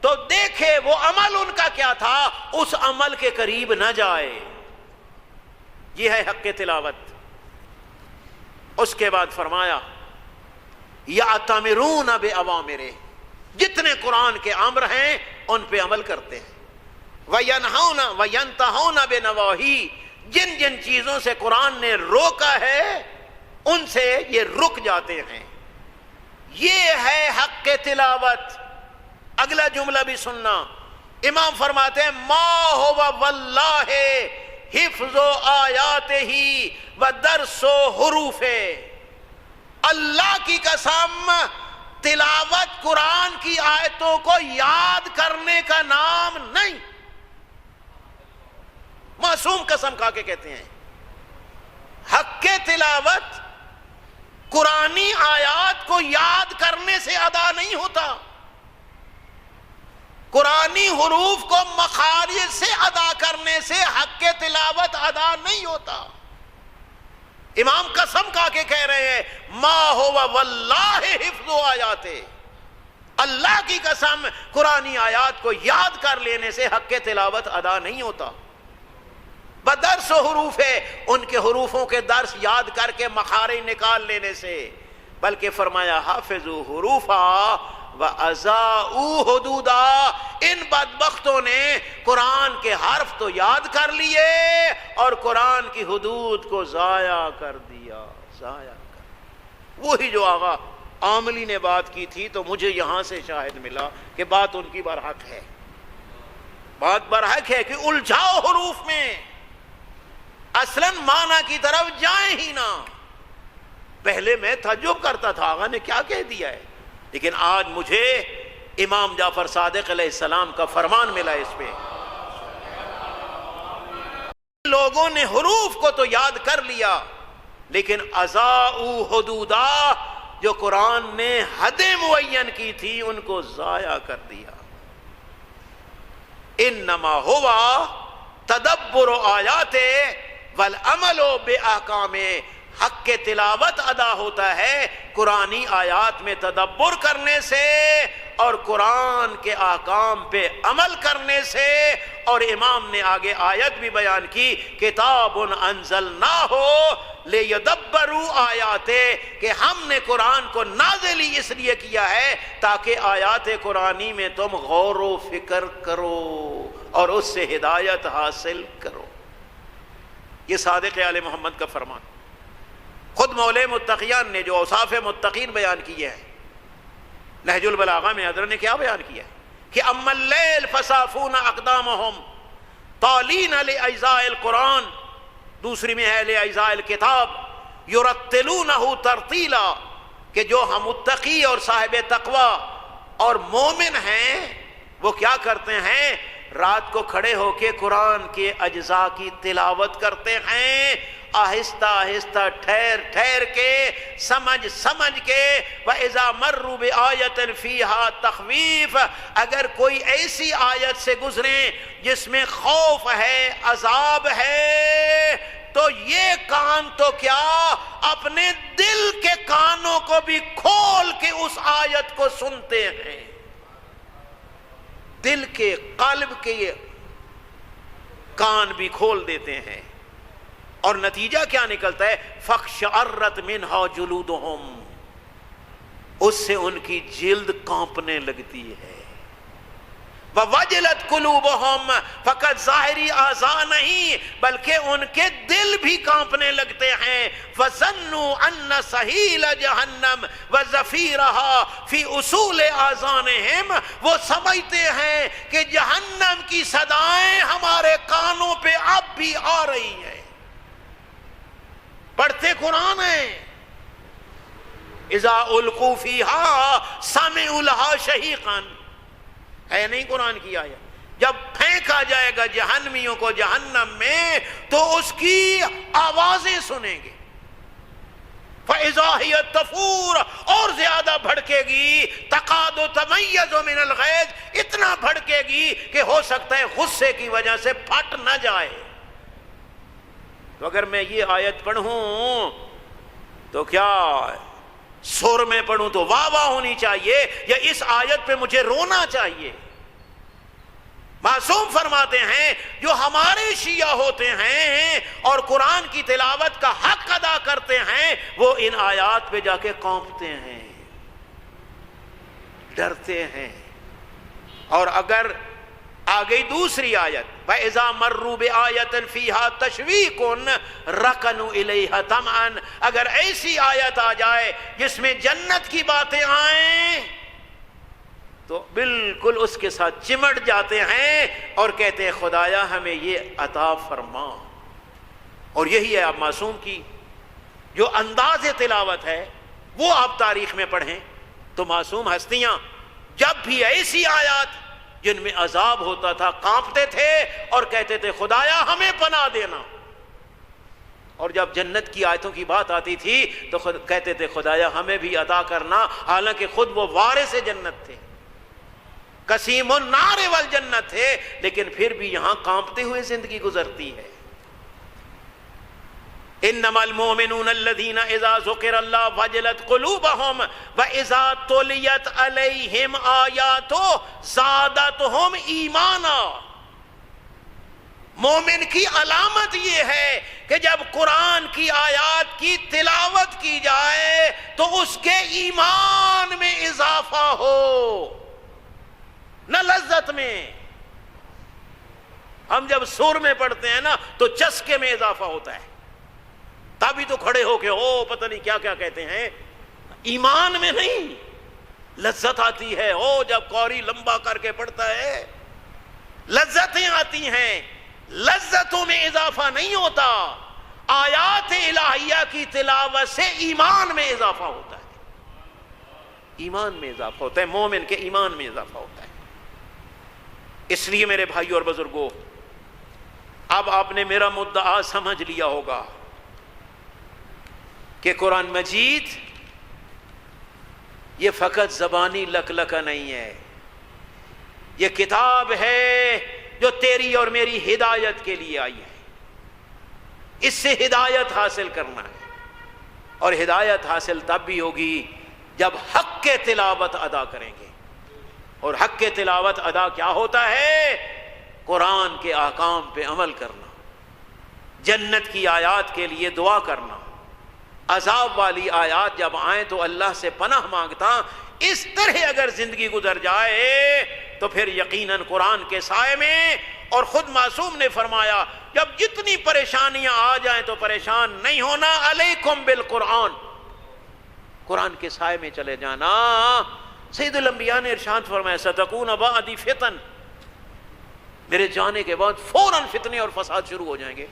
تو دیکھے وہ عمل ان کا کیا تھا، اس عمل کے قریب نہ جائے۔ یہ ہے حق کے تلاوت۔ اس کے بعد فرمایا یَأْتَمِرُونَ بِأَوَامِرِهِ، جتنے قرآن کے امر ہیں ان پہ عمل کرتے ہیں۔ وَيَنْهَوْنَ وَيَنْتَهُونَ بِنَوَاهِهِ، جن جن چیزوں سے قرآن نے روکا ہے ان سے یہ رک جاتے ہیں۔ یہ ہے حق کے تلاوت۔ اگلا جملہ بھی سننا، امام فرماتے ہیں ما هو واللہ حفظ آیاتہ ودرس حروفہ، اللہ کی قسم تلاوت قرآن کی آیتوں کو یاد کرنے کا نام نہیں۔ معصوم قسم کھا کے کہتے ہیں حق کے تلاوت قرآنی آیات کو یاد کرنے سے ادا نہیں ہوتا، قرآنی حروف کو مخارج سے ادا کرنے سے حق کے تلاوت ادا نہیں ہوتا۔ امام قسم کھا کے کہہ رہے ہیں ما ہوا واللہ حفظ آیات، اللہ کی قسم قرآنی آیات کو یاد کر لینے سے حق کے تلاوت ادا نہیں ہوتا۔ بدرس و حروف ہے، ان کے حروفوں کے درس یاد کر کے مخارج نکال لینے سے، بلکہ فرمایا حافظوا حروفا وَأَضَاءُوا حُدُودًا، ان بدبختوں نے قرآن کے حرف تو یاد کر لیے اور قرآن کی حدود کو ضائع کر دیا۔ وہی جو آغا عاملی نے بات کی تھی، تو مجھے یہاں سے شاہد ملا کہ بات ان کی برحق ہے، بات برحق ہے کہ الجھاؤ حروف میں، اصلاً معنی کی طرف جائیں ہی نہ۔ پہلے میں تعجب کرتا تھا آغا نے کیا کہہ دیا ہے، لیکن آج مجھے امام جعفر صادق علیہ السلام کا فرمان ملا اس پہ۔ لوگوں نے حروف کو تو یاد کر لیا، لیکن اضاءوا حدودا، جو قرآن نے حدیں معین کی تھی ان کو ضائع کر دیا۔ انما ہوا تدبر آیات والعمل باحکام، حق کے تلاوت ادا ہوتا ہے قرآنی آیات میں تدبر کرنے سے اور قرآن کے احکام پہ عمل کرنے سے۔ اور امام نے آگے آیت بھی بیان کی کتاب انزلناہ لیدبروا آیاتہ، کہ ہم نے قرآن کو نازل ہی اس لیے کیا ہے تاکہ آیات قرآنی میں تم غور و فکر کرو اور اس سے ہدایت حاصل کرو۔ یہ صادق آل محمد کا فرمان۔ خود مولے متقیان نے جو اوصاف متقین بیان کیے ہیں، نہج البلاغہ میں حضرت نے کیا بیان کیا ہے کہ اما اللیل فصافون اقدامہم طالین لإجزاء القرآن، دوسری میں ہے لإجزاء الکتاب یرتلونہ ترتیلا، کہ جو ہم متقی اور صاحب تقوی اور مومن ہیں وہ کیا کرتے ہیں، رات کو کھڑے ہو کے قرآن کے اجزاء کی تلاوت کرتے ہیں، آہستہ آہستہ ٹھہر ٹھہر کے سمجھ سمجھ کے۔ وَإِذَا مَرُّوا بِآیَةٍ فِيهَا تَخْوِیفٌ، اگر کوئی ایسی آیت سے گزریں جس میں خوف ہے، عذاب ہے، تو یہ کان تو کیا اپنے دل کے کانوں کو بھی کھول کے اس آیت کو سنتے ہیں، دل کے قلب کے یہ کان بھی کھول دیتے ہیں۔ اور نتیجہ کیا نکلتا ہے؟ فَاقْشَعَرَّتْ مِنْهَا جُلُودُهُمْ، اس سے ان کی جلد کانپنے لگتی ہے. وَوَجِلَتْ قُلُوبُهُمْ، فقط ظاہری اعضاء نہیں بلکہ ان کے دل بھی کانپنے لگتے ہیں. فَظَنُّوا أَنَّ سَحِيلَ جَهَنَّمَ وَزَفِيرَهَا فِي أُصُولِ آذَانِهِمْ، وہ سمجھتے ہیں کہ جہنم کی صدائیں ہمارے کانوں پہ اب بھی آ رہی ہیں. پڑھتے قرآن ہیں. اذا القوا فیہا سمعوا لہا شہیقا، ہے نہیں قرآن کی آیت؟ جب پھینکا جائے گا جہنمیوں کو جہنم میں تو اس کی آوازیں سنیں گے. فَإِذَا هِيَ تَفُورُ، اور زیادہ بھڑکے گی. تَقَادُ تَمَيَّزُ مِنَ الْغَيْظِ، اتنا بھڑکے گی کہ ہو سکتا ہے غصے کی وجہ سے پھٹ نہ جائے. تو اگر میں یہ آیت پڑھوں تو کیا سر میں پڑھوں تو واہ واہ ہونی چاہیے، یا اس آیت پہ مجھے رونا چاہیے؟ معصوم فرماتے ہیں جو ہمارے شیعہ ہوتے ہیں اور قرآن کی تلاوت کا حق ادا کرتے ہیں، وہ ان آیات پہ جا کے کانپتے ہیں، ڈرتے ہیں. اور اگر آ گئی دوسری آیت، وَإِذَا مَرُّوا بِآيَةٍ فِيهَا تَشْوِيقٌ رَكَنُوا إِلَيْهَا طَمْعًا، اگر ایسی آیت آ جائے جس میں جنت کی باتیں آئیں تو بالکل اس کے ساتھ چمٹ جاتے ہیں اور کہتے ہیں خدایا ہمیں یہ عطا فرما. اور یہی ہے اب معصوم کی جو انداز تلاوت ہے، وہ آپ تاریخ میں پڑھیں تو معصوم ہستیاں جب بھی ایسی آیات جن میں عذاب ہوتا تھا کانپتے تھے اور کہتے تھے خدایا ہمیں پناہ دینا. اور جب جنت کی آیتوں کی بات آتی تھی تو کہتے تھے خدایا ہمیں بھی عطا کرنا، حالانکہ خود وہ وارث جنت تھے، قسیم النار والجنت تھے، لیکن پھر بھی یہاں کانپتے ہوئے زندگی گزرتی ہے. انما المؤمنون الذين اذا ذكر الله وجلت قلوبهم واذا تليت عليهم آياته زادتهم ایمانا. مومن کی علامت یہ ہے کہ جب قرآن کی آیات کی تلاوت کی جائے تو اس کے ایمان میں اضافہ ہو، نہ لذت میں. ہم جب سر میں پڑھتے ہیں نا تو چسکے میں اضافہ ہوتا ہے، تبھی تو کھڑے ہو کے پتہ نہیں کیا کیا کہتے ہیں. ایمان میں نہیں، لذت آتی ہے. جب قاری لمبا کر کے پڑھتا ہے لذتیں آتی ہیں. لذتوں میں اضافہ نہیں ہوتا، آیات الہیہ کی تلاوت سے ایمان میں اضافہ ہوتا ہے. ایمان میں اضافہ ہوتا ہے، مومن کے ایمان میں اضافہ ہوتا ہے. اس لیے میرے بھائیوں اور بزرگوں، اب آپ نے میرا مدعا سمجھ لیا ہوگا کہ قرآن مجید یہ فقط زبانی لکلکہ نہیں ہے، یہ کتاب ہے جو تیری اور میری ہدایت کے لیے آئی ہے. اس سے ہدایت حاصل کرنا ہے، اور ہدایت حاصل تب بھی ہوگی جب حق کے تلاوت ادا کریں گے. اور حق کے تلاوت ادا کیا ہوتا ہے؟ قرآن کے احکام پہ عمل کرنا، جنت کی آیات کے لیے دعا کرنا، عذاب والی آیات جب آئیں تو اللہ سے پناہ مانگتا. اس طرح اگر زندگی گزر جائے تو پھر یقیناً قرآن کے سائے میں. اور خود معصوم نے فرمایا جب جتنی پریشانیاں آ جائیں تو پریشان نہیں ہونا، علیکم بالقرآن، قرآن کے سائے میں چلے جانا. سید الانبیاء نے ارشاد فرمایا ستکون بعدی فتن، میرے جانے کے بعد فوراً فتنے اور فساد شروع ہو جائیں گے.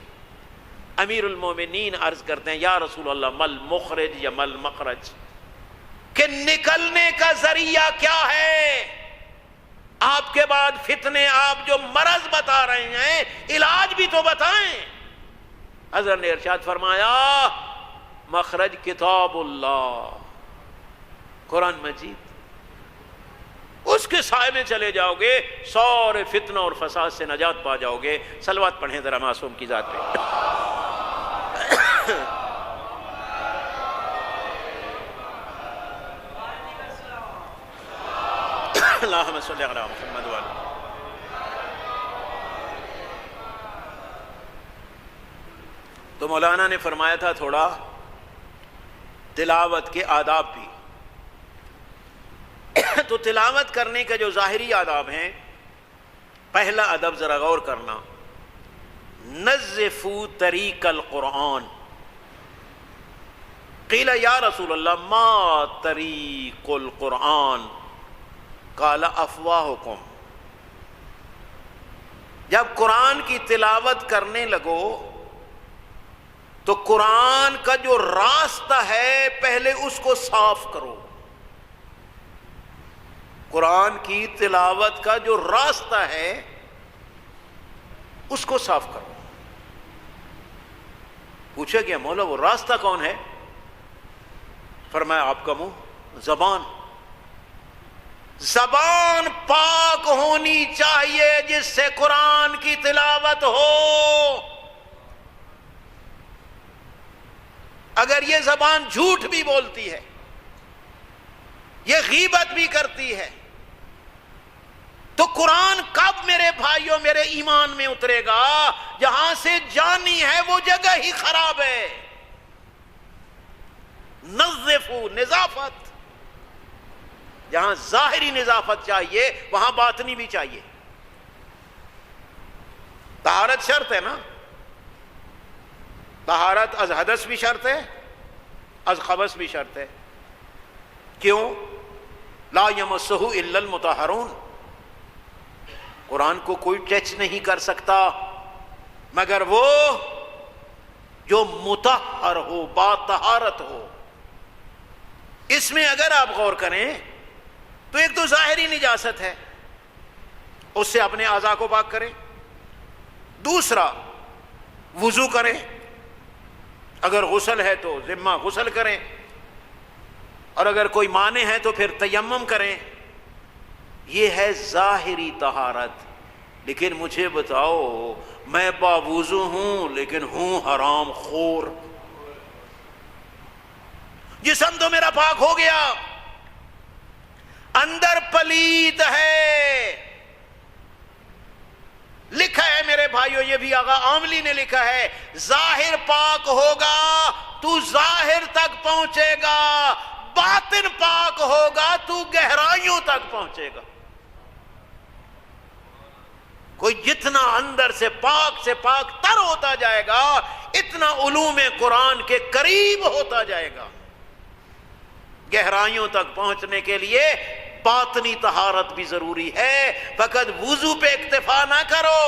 امیر المومنین عرض کرتے ہیں یا رسول اللہ مل مخرج یا مل مخرج، کہ نکلنے کا ذریعہ کیا ہے؟ آپ کے بعد فتنے، آپ جو مرض بتا رہے ہیں علاج بھی تو بتائیں. حضرت نے ارشاد فرمایا مخرج کتاب اللہ، قرآن مجید، اس کے سائے میں چلے جاؤ گے، سارے فتنہ اور فساد سے نجات پا جاؤ گے. صلوات پڑھیں ذرا معصوم کی ذات پہ. اللہم صلی علی محمد وعلی. تو مولانا نے فرمایا تھا تھوڑا تلاوت کے آداب بھی. تو تلاوت کرنے کا جو ظاہری آداب ہیں، پہلا ادب ذرا غور کرنا، نظفوا طریق القرآن. قیل یا رسول اللہ ما طریق القرآن؟ قال افواہکم. جب قرآن کی تلاوت کرنے لگو تو قرآن کا جو راستہ ہے پہلے اس کو صاف کرو. قرآن کی تلاوت کا جو راستہ ہے اس کو صاف کرو. پوچھا گیا مولا وہ راستہ کون ہے؟ فرمایا آپ کا منہ، زبان. زبان پاک ہونی چاہیے جس سے قرآن کی تلاوت ہو. اگر یہ زبان جھوٹ بھی بولتی ہے، یہ غیبت بھی کرتی ہے، تو قرآن کب میرے بھائیوں میرے ایمان میں اترے گا؟ جہاں سے جانی ہے وہ جگہ ہی خراب ہے. نظفوا، نظافت. جہاں ظاہری نظافت چاہیے وہاں باطنی بھی چاہیے. طہارت شرط ہے نا، طہارت از حدث بھی شرط ہے، از خبث بھی شرط ہے. کیوں؟ لا یمسہ الا المطہرون. قرآن کو کوئی ٹچ نہیں کر سکتا مگر وہ جو مطہر ہو، باطہارت ہو. اس میں اگر آپ غور کریں تو ایک تو ظاہری نجاست ہے، اس سے اپنے اعضاء کو پاک کریں. دوسرا وضو کریں، اگر غسل ہے تو ذمہ غسل کریں، اور اگر کوئی مانع ہے تو پھر تیمم کریں. یہ ہے ظاہری طہارت. لیکن مجھے بتاؤ، میں باوضو ہوں لیکن ہوں حرام خور. جسم تو میرا پاک ہو گیا، اندر پلید ہے. لکھا ہے میرے بھائیوں، یہ بھی آغا عاملی نے لکھا ہے، ظاہر پاک ہوگا تو ظاہر تک پہنچے گا، باطن پاک ہوگا تو گہرائیوں تک پہنچے گا. کوئی جتنا اندر سے پاک تر ہوتا جائے گا اتنا علوم قرآن کے قریب ہوتا جائے گا. گہرائیوں تک پہنچنے کے لیے باطنی طہارت بھی ضروری ہے. فقط وضو پہ اکتفا نہ کرو،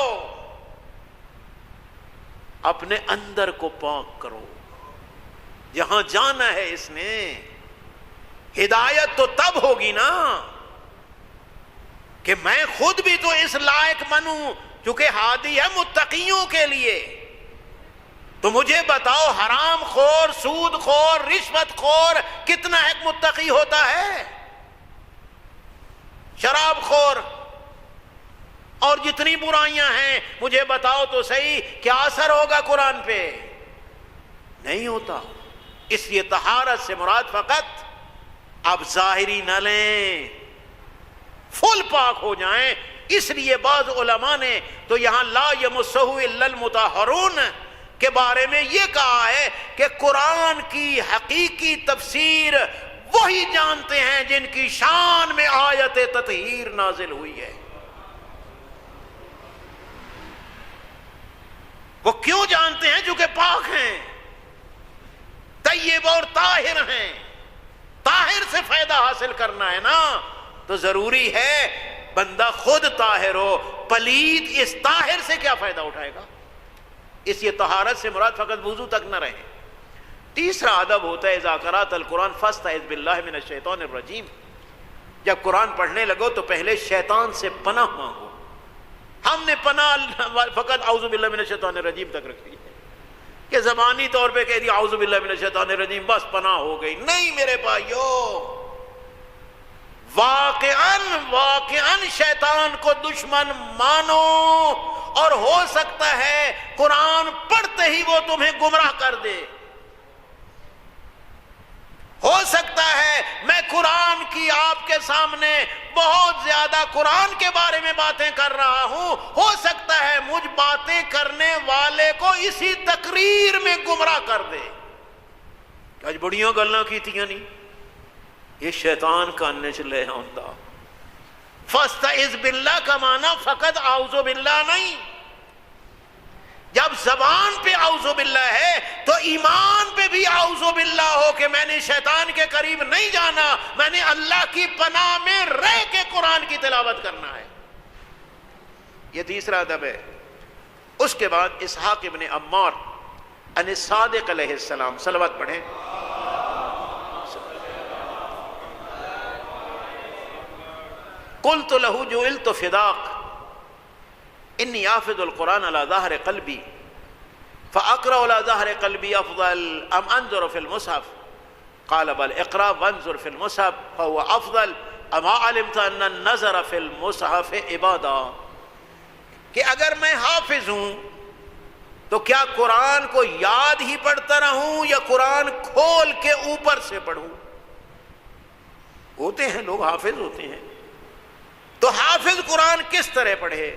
اپنے اندر کو پاک کرو. جہاں جانا ہے اس نے. ہدایت تو تب ہوگی نا کہ میں خود بھی تو اس لائق بنوں، چونکہ ہادی ہے متقیوں کے لیے. تو مجھے بتاؤ، حرام خور، سود خور، رشوت خور کتنا ایک متقی ہوتا ہے؟ شراب خور اور جتنی برائیاں ہیں مجھے بتاؤ تو صحیح، کیا اثر ہوگا قرآن پہ؟ نہیں ہوتا. اس لیے طہارت سے مراد فقط اب ظاہری نہ لیں، فل پاک ہو جائیں. اس لیے بعض علماء نے تو یہاں لا یمسہ الا المطہرون کے بارے میں یہ کہا ہے کہ قرآن کی حقیقی تفسیر وہی جانتے ہیں جن کی شان میں آیت تطہیر نازل ہوئی ہے. وہ کیوں جانتے ہیں؟ چونکہ پاک ہیں، طیب اور طاہر ہیں. طاہر سے فائدہ حاصل کرنا ہے نا، تو ضروری ہے بندہ خود طاہر ہو. پلید اس طاہر سے کیا فائدہ اٹھائے گا؟ اس لیے طہارت سے مراد فقط وضو تک نہ رہے. تیسرا ادب ہوتا ہے اذا قرأت القرآن فاستعذ باللہ من الشیطان الرجیم. جب قرآن پڑھنے لگو تو پہلے شیطان سے پناہ مانگو. ہم نے پناہ فقط اعوذ باللہ من الشیطان الرجیم تک رکھ دی کہ زبانی طور پہ کہہ دیا اعوذ باللہ من الشیطان الرجیم بس پناہ ہو گئی. نہیں میرے بھائیو، واقعاً شیطان کو دشمن مانو، اور ہو سکتا ہے قرآن پڑھتے ہی وہ تمہیں گمراہ کر دے. ہو سکتا ہے میں قرآن کی آپ کے سامنے بہت زیادہ قرآن کے بارے میں باتیں کر رہا ہوں، ہو سکتا ہے مجھ کچھ باتیں کرنے والے کو اسی تقریر میں گمراہ کر دے کہ آج بڑیاں گلاں کیتیاں نہیں، یہ شیطان کاننے چ لے آندا۔ فاستعذ باللہ کا معنی فقط اعوذ باللہ نہیں، جب زبان پہ اعوذ باللہ ہے تو ایمان پہ بھی اعوذ باللہ ہو کہ میں نے شیطان کے قریب نہیں جانا، میں نے اللہ کی پناہ میں رہ کے قرآن کی تلاوت کرنا ہے۔ یہ تیسرا ادب ہے۔ اس کے بعد اسحاق ابن عمار عن الصادق علیہ السلام، صلوات پڑھیں۔ قلت له جعلت فداق انی آفظ القرآن على ظہر قلبی فاقرأ على ظہر قلبی افضل ام انظر فی المصحف قال بل اقرأ وانظر فی المصحف فهو افضل اما علمت ان النظر فی المصحف عبادہ، کہ اگر میں حافظ ہوں تو کیا قرآن کو یاد ہی پڑھتا رہوں یا قرآن کھول کے اوپر سے پڑھوں؟ ہوتے ہیں لوگ حافظ ہوتے ہیں، تو حافظ قرآن کس طرح پڑھے؟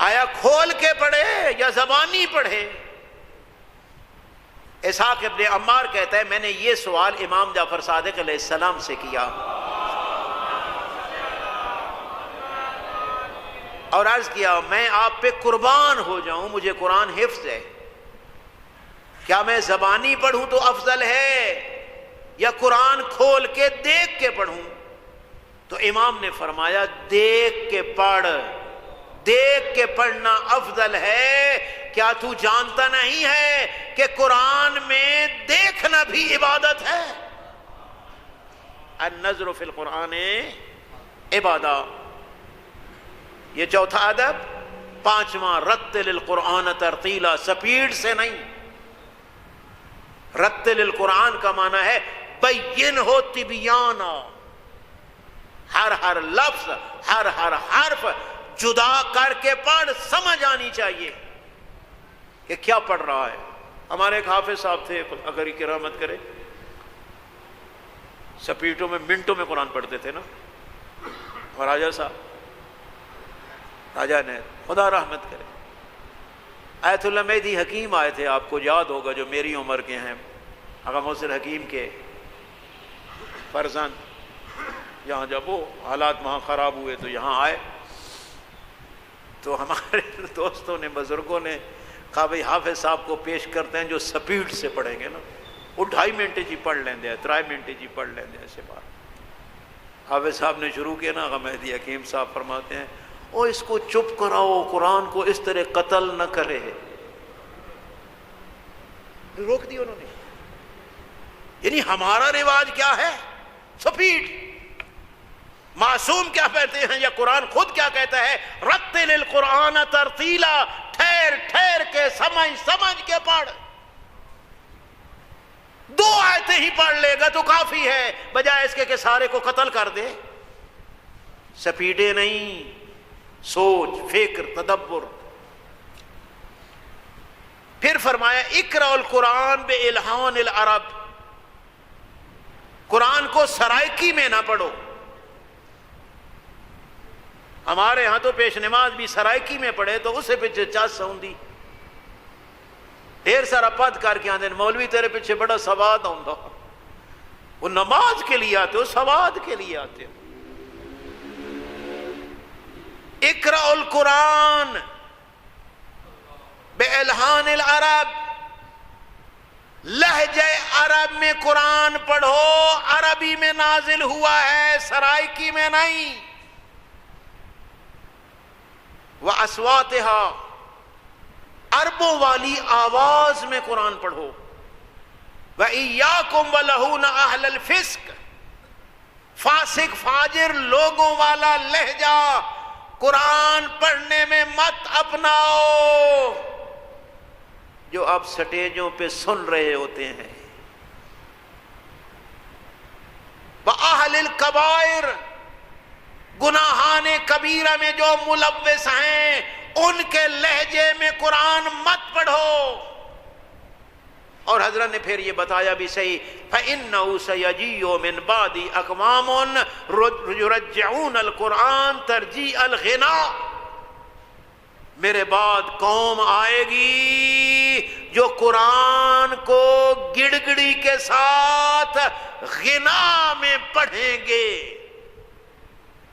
آیا کھول کے پڑھے یا زبانی پڑھے؟ اسحاق ابن عمار کہتا ہے میں نے یہ سوال امام جعفر صادق علیہ السلام سے کیا اور عرض کیا میں آپ پہ قربان ہو جاؤں، مجھے قرآن حفظ ہے، کیا میں زبانی پڑھوں تو افضل ہے یا قرآن کھول کے دیکھ کے پڑھوں؟ تو امام نے فرمایا دیکھ کے پڑھ، دیکھ کے پڑھنا افضل ہے۔ کیا تو جانتا نہیں ہے کہ قرآن میں دیکھنا بھی عبادت ہے؟ النظر فی القرآن عبادہ۔ یہ چوتھا ادب۔ پانچواں رتل القرآن ترتیلا، سپیڈ سے نہیں۔ رتل القرآن کا معنی ہے بین ہو تبیانا، ہر ہر لفظ ہر ہر حرف جدا کر کے پڑھ، سمجھ آنی چاہیے کہ کیا پڑھ رہا ہے۔ ہمارے ایک حافظ صاحب تھے، اگر کی رحمت کرے، سپیٹوں میں منٹوں میں قرآن پڑھتے تھے نا، اور راجہ صاحب، راجہ نے خدا رحمت کرے، آیت اللہ مہدی حکیم آئے تھے، آپ کو یاد ہوگا، جو میری عمر کے ہیں، آقا محسن حکیم کے فرزند۔ یہاں جب وہ حالات وہاں خراب ہوئے تو یہاں آئے، تو ہمارے دوستوں نے، بزرگوں نے کہا بھئی حافظ صاحب کو پیش کرتے ہیں جو سپیڈ سے پڑھیں گے نا، وہ 2.5 منٹ جی پڑھ لیں دے، 3 منٹ جی پڑھ لیں دے، ایسے بات۔ حافظ صاحب نے شروع کیا نا، آقا مہدی حکیم صاحب فرماتے ہیں او اس کو چپ کراؤ، قرآن کو اس طرح قتل نہ کرے۔ روک دی انہوں نے۔ یعنی ہمارا رواج کیا ہے؟ سپیڈ۔ معصوم کیا کہتے ہیں یا قرآن خود کیا کہتا ہے؟ رتل القرآن ترتیلا، ٹھہر ٹھہر کے سمجھ سمجھ کے پڑھ۔ 2 آیتیں ہی پڑھ لے گا تو کافی ہے، بجائے اس کے کہ سارے کو قتل کر دے۔ سپیڈیں نہیں، سوچ، فکر، تدبر۔ پھر فرمایا اقرأ القرآن بإلحان العرب، قرآن کو سرائکی میں نہ پڑھو۔ ہمارے ہاں تو پیش نماز بھی سرائکی میں پڑھے تو اسے پیچھے چاس سوندی، ڈھیر سارا پد کر کے آندے مولوی تیرے پیچھے بڑا سواد آندا۔ وہ نماز کے لیے آتے ہو، سواد کے لیے آتے ہو۔ اقرأ القرآن بإلحان العرب، لہجہ عرب میں قرآن پڑھو، عربی میں نازل ہوا ہے، سرائکی میں نہیں۔ وَأَصْوَاتِهَا، عربوں والی آواز میں قرآن پڑھو۔ وَإِيَّاكُمْ وَلَهُونَ أَهْلَ الْفِسْقِ، فاسق فاجر لوگوں والا لہجہ قرآن پڑھنے میں مت اپناؤ، جو آپ سٹیجوں پہ سن رہے ہوتے ہیں۔ وَأَهْلِ الْكَبَائِرِ، گناہان کبیرہ میں جو ملوث ہیں ان کے لہجے میں قرآن مت پڑھو۔ اور حضرت نے پھر یہ بتایا بھی صحیح، فَإِنَّهُ سَيَجِيءُ مِن بَعْدِ أَقْوَامٌ يُرَجِّعُونَ الْقُرْآنَ تَرْجِيعَ الْغِنَاءِ، میرے بعد قوم آئے گی جو قرآن کو گڑگڑی کے ساتھ غنا میں پڑھیں گے.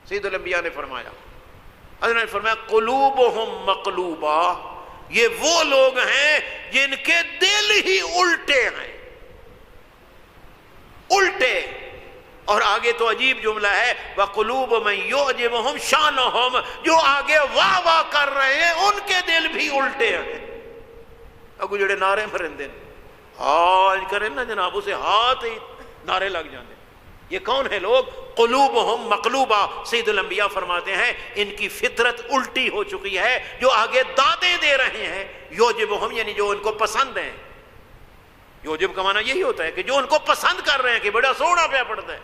سید الانبیاء نے فرمایا، حضرت نے فرمایا قلوبہم مقلوبہ، یہ وہ لوگ ہیں جن کے دل ہی الٹے ہیں، الٹے. اور آگے تو عجیب جملہ ہے وَقُلُوبُ مَن يُعْجِبُهُمْ شَانُهُمْ، جو آگے واہ واہ کر رہے ہیں ان کے دل بھی الٹے ہیں. اگو جڑے نعرے مرندے ہاں کریں نا جناب، اسے ہاتھ ہی نعرے لگ جاندے. یہ کون ہے لوگ؟ قلوبہم مقلوبہ. سید الانبیاء فرماتے ہیں ان کی فطرت الٹی ہو چکی ہے، جو آگے دادے دے رہے ہیں. یوجبہم یعنی جو ان کو پسند ہیں. یوجب کا معنی یہی ہوتا ہے کہ جو ان کو پسند کر رہے ہیں کہ بڑا سونا پیا پڑتا ہے،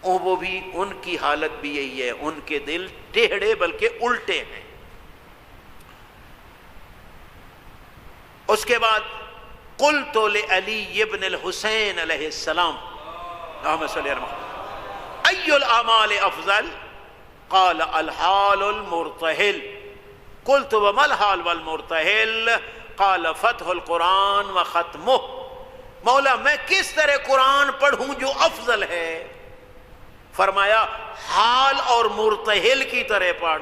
وہ بھی ان کی حالت بھی یہی ہے، ان کے دل ٹیڑھے بلکہ الٹے ہیں. اس کے بعد قلت لعلی ابن الحسین علیہ السلام اللہم صلی اللہ علیہ وسلم ای الاعمال افضل؟ قال الحال المرتحل. قلت وما الحال والمرتحل؟ قال فتح القرآن و ختمہ. مولا میں کس طرح قرآن پڑھوں جو افضل ہے؟ فرمایا حال اور مرتحل کی طرح پڑھ.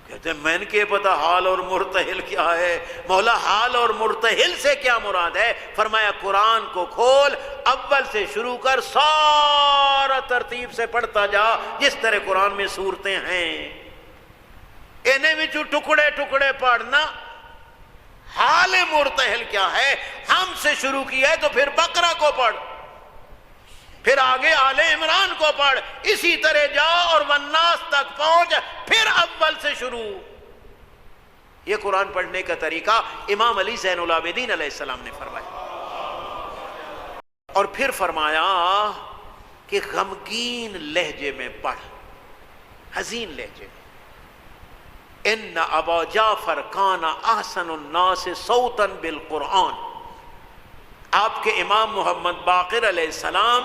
کہتے ہیں میں نے کیا پتا حال اور مرتحل کیا ہے؟ مولا حال اور مرتحل سے کیا مراد ہے؟ فرمایا قرآن کو کھول، اول سے شروع کر، سارا ترتیب سے پڑھتا جا جس طرح قرآن میں سورتیں ہیں. انہیں وچوں ٹکڑے ٹکڑے پڑھنا. حال مرتحل کیا ہے؟ ہم سے شروع کیا ہے تو پھر بقرہ کو پڑھ، پھر آگے آل عمران کو پڑھ، اسی طرح جا اور والناس تک پہنچ، پھر اول سے شروع. یہ قرآن پڑھنے کا طریقہ امام علی زین العابدین علیہ السلام نے فرمایا. اور پھر فرمایا کہ غمگین لہجے میں پڑھ، حزین لہجے میں. ان ابا جعفر کان احسن الناس صوتا بالقرآن. آپ کے امام محمد باقر علیہ السلام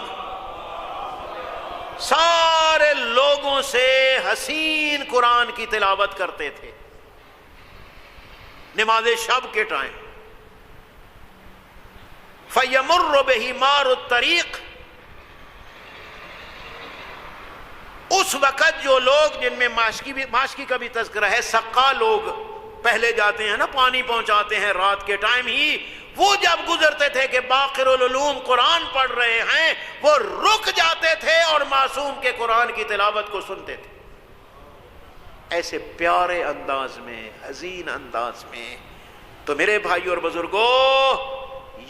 سارے لوگوں سے حسین قرآن کی تلاوت کرتے تھے نماز شب کے ٹائم. فَيَمُرُّ بِهِ مَارُ الطَّرِيقِ. اس وقت جو لوگ جن میں ماشکی کا بھی تذکرہ ہے، سقا لوگ پہلے جاتے ہیں نا، پانی پہنچاتے ہیں رات کے ٹائم ہی، وہ جب گزرتے تھے کہ باقر العلوم قرآن پڑھ رہے ہیں، وہ رک جاتے تھے اور معصوم کے قرآن کی تلاوت کو سنتے تھے. ایسے پیارے انداز میں، حزین انداز میں. تو میرے بھائی اور بزرگوں،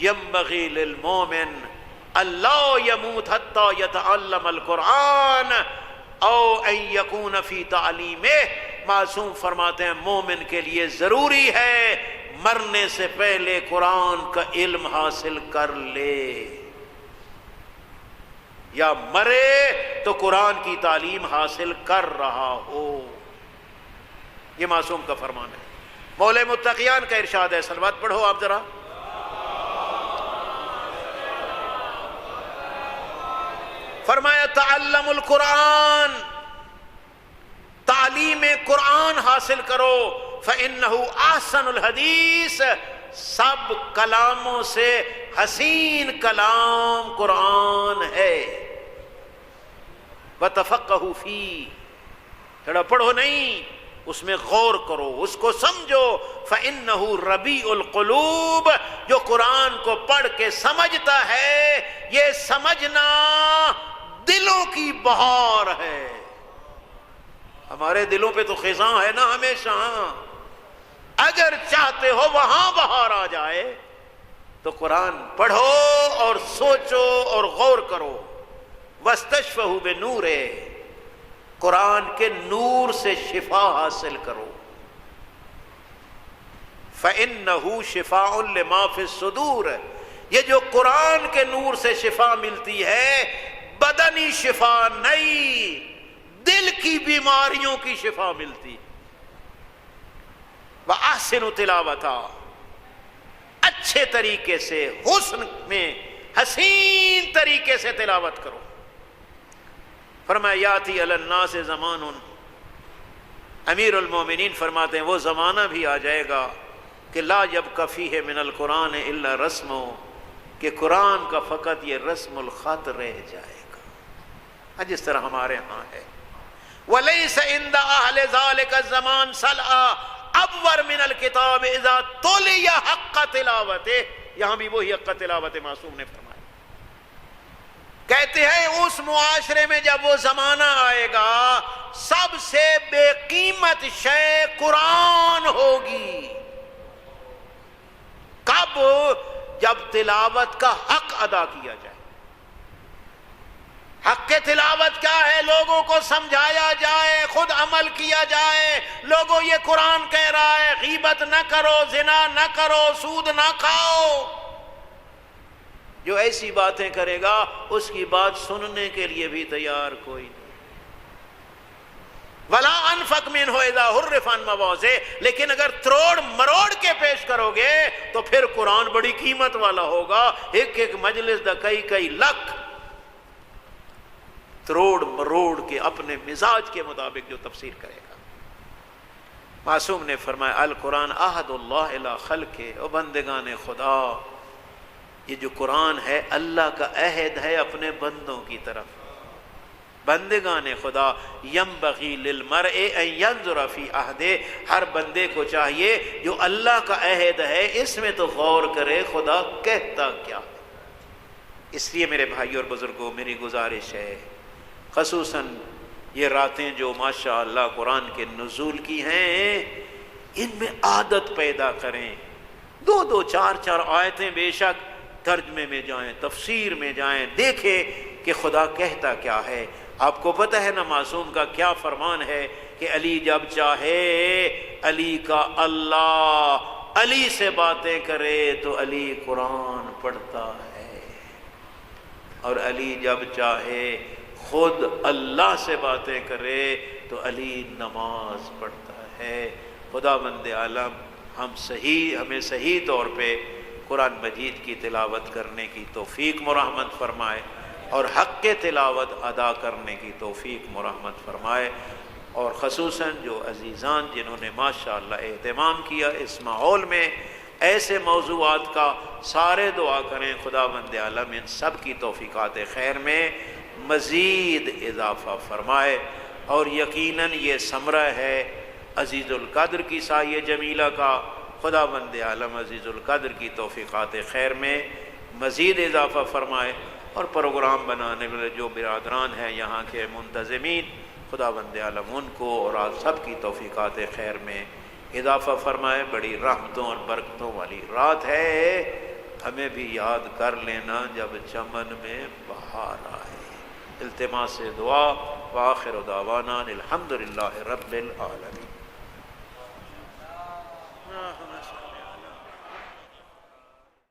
ينبغي للمومن اللہ يموت حتى يتعلم القرآن او ان يكون في تعلیمہ. معصوم فرماتے ہیں مومن کے لیے ضروری ہے مرنے سے پہلے قرآن کا علم حاصل کر لے، یا مرے تو قرآن کی تعلیم حاصل کر رہا ہو. یہ معصوم کا فرمان ہے. مولا متقیان کا ارشاد ہے، صلوات پڑھو آپ ذرا. فرمایا تعلم القرآن، تعلیم قرآن حاصل کرو. فَإِنَّهُ أَحْسَنُ الْحَدِيثِ، سب کلاموں سے حسین کلام قرآن ہے. وَتَفَقَّهُ فِيهِ، تھوڑا پڑھو نہیں، اس میں غور کرو، اس کو سمجھو. فَإِنَّهُ رَبِيعُ الْقُلُوبِ، جو قرآن کو پڑھ کے سمجھتا ہے، یہ سمجھنا دلوں کی بہار ہے. ہمارے دلوں پہ تو خزاں ہے نا ہمیشہ، اگر چاہتے ہو وہاں بہار آ جائے تو قرآن پڑھو اور سوچو اور غور کرو. وَاسْتَشْفَهُ بِنُورِهِ، قرآن کے نور سے شفا حاصل کرو. فَإِنَّهُ شِفَاءٌ لِمَا فِي الصُّدُورِ، یہ جو قرآن کے نور سے شفا ملتی ہے، بدنی شفا نہیں، دل کی بیماریوں کی شفا ملتی. وَأَحْسِنُ تِلَاوَتَا، اچھے طریقے سے، حسن میں، حسین طریقے سے تلاوت کرو. فرمایا یاتی علی الناس زمان، امیر المومنین فرماتے ہیں وہ زمانہ بھی آ جائے گا کہ لا یبقی فیہ من القرآن الا رسم، کہ قرآن کا فقط یہ رسم الخط رہ جائے گا، جس طرح ہمارے ہاں ہے۔ وَلَيْسَ عِنْدَ أَهْلِ ذَلِكَ الزَّمَانِ صَلْعَ أَبْوَرْ مِنَ الْكِتَابِ إِذَا تُلِيَ حَقَّ تِلَاوَتِهِ، یہاں بھی وہی حق تلاوت معصوم نے فرمایا۔ کہتے ہیں اس معاشرے میں جب وہ زمانہ آئے گا سب سے بے قیمت شے قرآن ہوگی۔ کب؟ جب تلاوت کا حق ادا کیا جائے۔ حق تلاوت کیا ہے؟ لوگوں کو سمجھایا جائے، خود عمل کیا جائے۔ لوگوں یہ قرآن کہہ رہا ہے غیبت نہ کرو، زنا نہ کرو، سود نہ کھاؤ۔ جو ایسی باتیں کرے گا اس کی بات سننے کے لیے بھی تیار کوئی نہیں۔ وَلَا أَنفَقْ مِنْهُ إِذَا حُرِّفَ عَنْ مَوَاضِعِهِ، لیکن اگر تروڑ مروڑ کے پیش کرو گے تو پھر قرآن بڑی قیمت والا ہوگا۔ ایک ایک مجلس دا کئی کئی لکھ، تروڑ مروڑ کے اپنے مزاج کے مطابق جو تفسیر کرے گا۔ معصوم نے فرمایا القرآن عہد اللہ الی خلقہ، او بندگان خدا، یہ جو قرآن ہے اللہ کا عہد ہے اپنے بندوں کی طرف۔ بندگان خدا ینبغی للمرء ان ینظر فی عہدہ، ہر بندے کو چاہیے جو اللہ کا عہد ہے اس میں تو غور کرے خدا کہتا کیا ہے۔ اس لیے میرے بھائی اور بزرگوں میری گزارش ہے، خصوصاً یہ راتیں جو ماشاء اللہ قرآن کے نزول کی ہیں ان میں عادت پیدا کریں۔ دو دو چار چار آیتیں بے شک ترجمے میں جائیں، تفسیر میں جائیں، دیکھیں کہ خدا کہتا کیا ہے۔ آپ کو پتہ ہے نا معصوم کا کیا فرمان ہے کہ علی جب چاہے علی کا اللہ علی سے باتیں کرے تو علی قرآن پڑھتا ہے، اور علی جب چاہے خود اللہ سے باتیں کرے تو علی نماز پڑھتا ہے۔ خدا بند عالم ہمیں صحیح طور پہ قرآن مجید کی تلاوت کرنے کی توفیق مرحمت فرمائے، اور حق کے تلاوت ادا کرنے کی توفیق مرحمت فرمائے۔ اور خصوصاً جو عزیزان جنہوں نے ماشاءاللہ اہتمام کیا اس ماحول میں ایسے موضوعات کا، سارے دعا کریں خدا بند عالم ان سب کی توفیقات خیر میں مزید اضافہ فرمائے۔ اور یقیناً یہ ثمرہ ہے عزیز القدر کی سایہ جمیلہ کا۔ خدا بند عالم عزیز القدر کی توفیقات خیر میں مزید اضافہ فرمائے، اور پروگرام بنانے والے جو برادران ہیں یہاں کے منتظمین، خدا بند عالم ان کو اور آپ سب کی توفیقات خیر میں اضافہ فرمائے۔ بڑی رحمتوں اور برکتوں والی رات ہے، ہمیں بھی یاد کر لینا جب چمن میں بہار آئے۔ التماس دعا، وآخر دعوانا الحمدللہ رب العالمین۔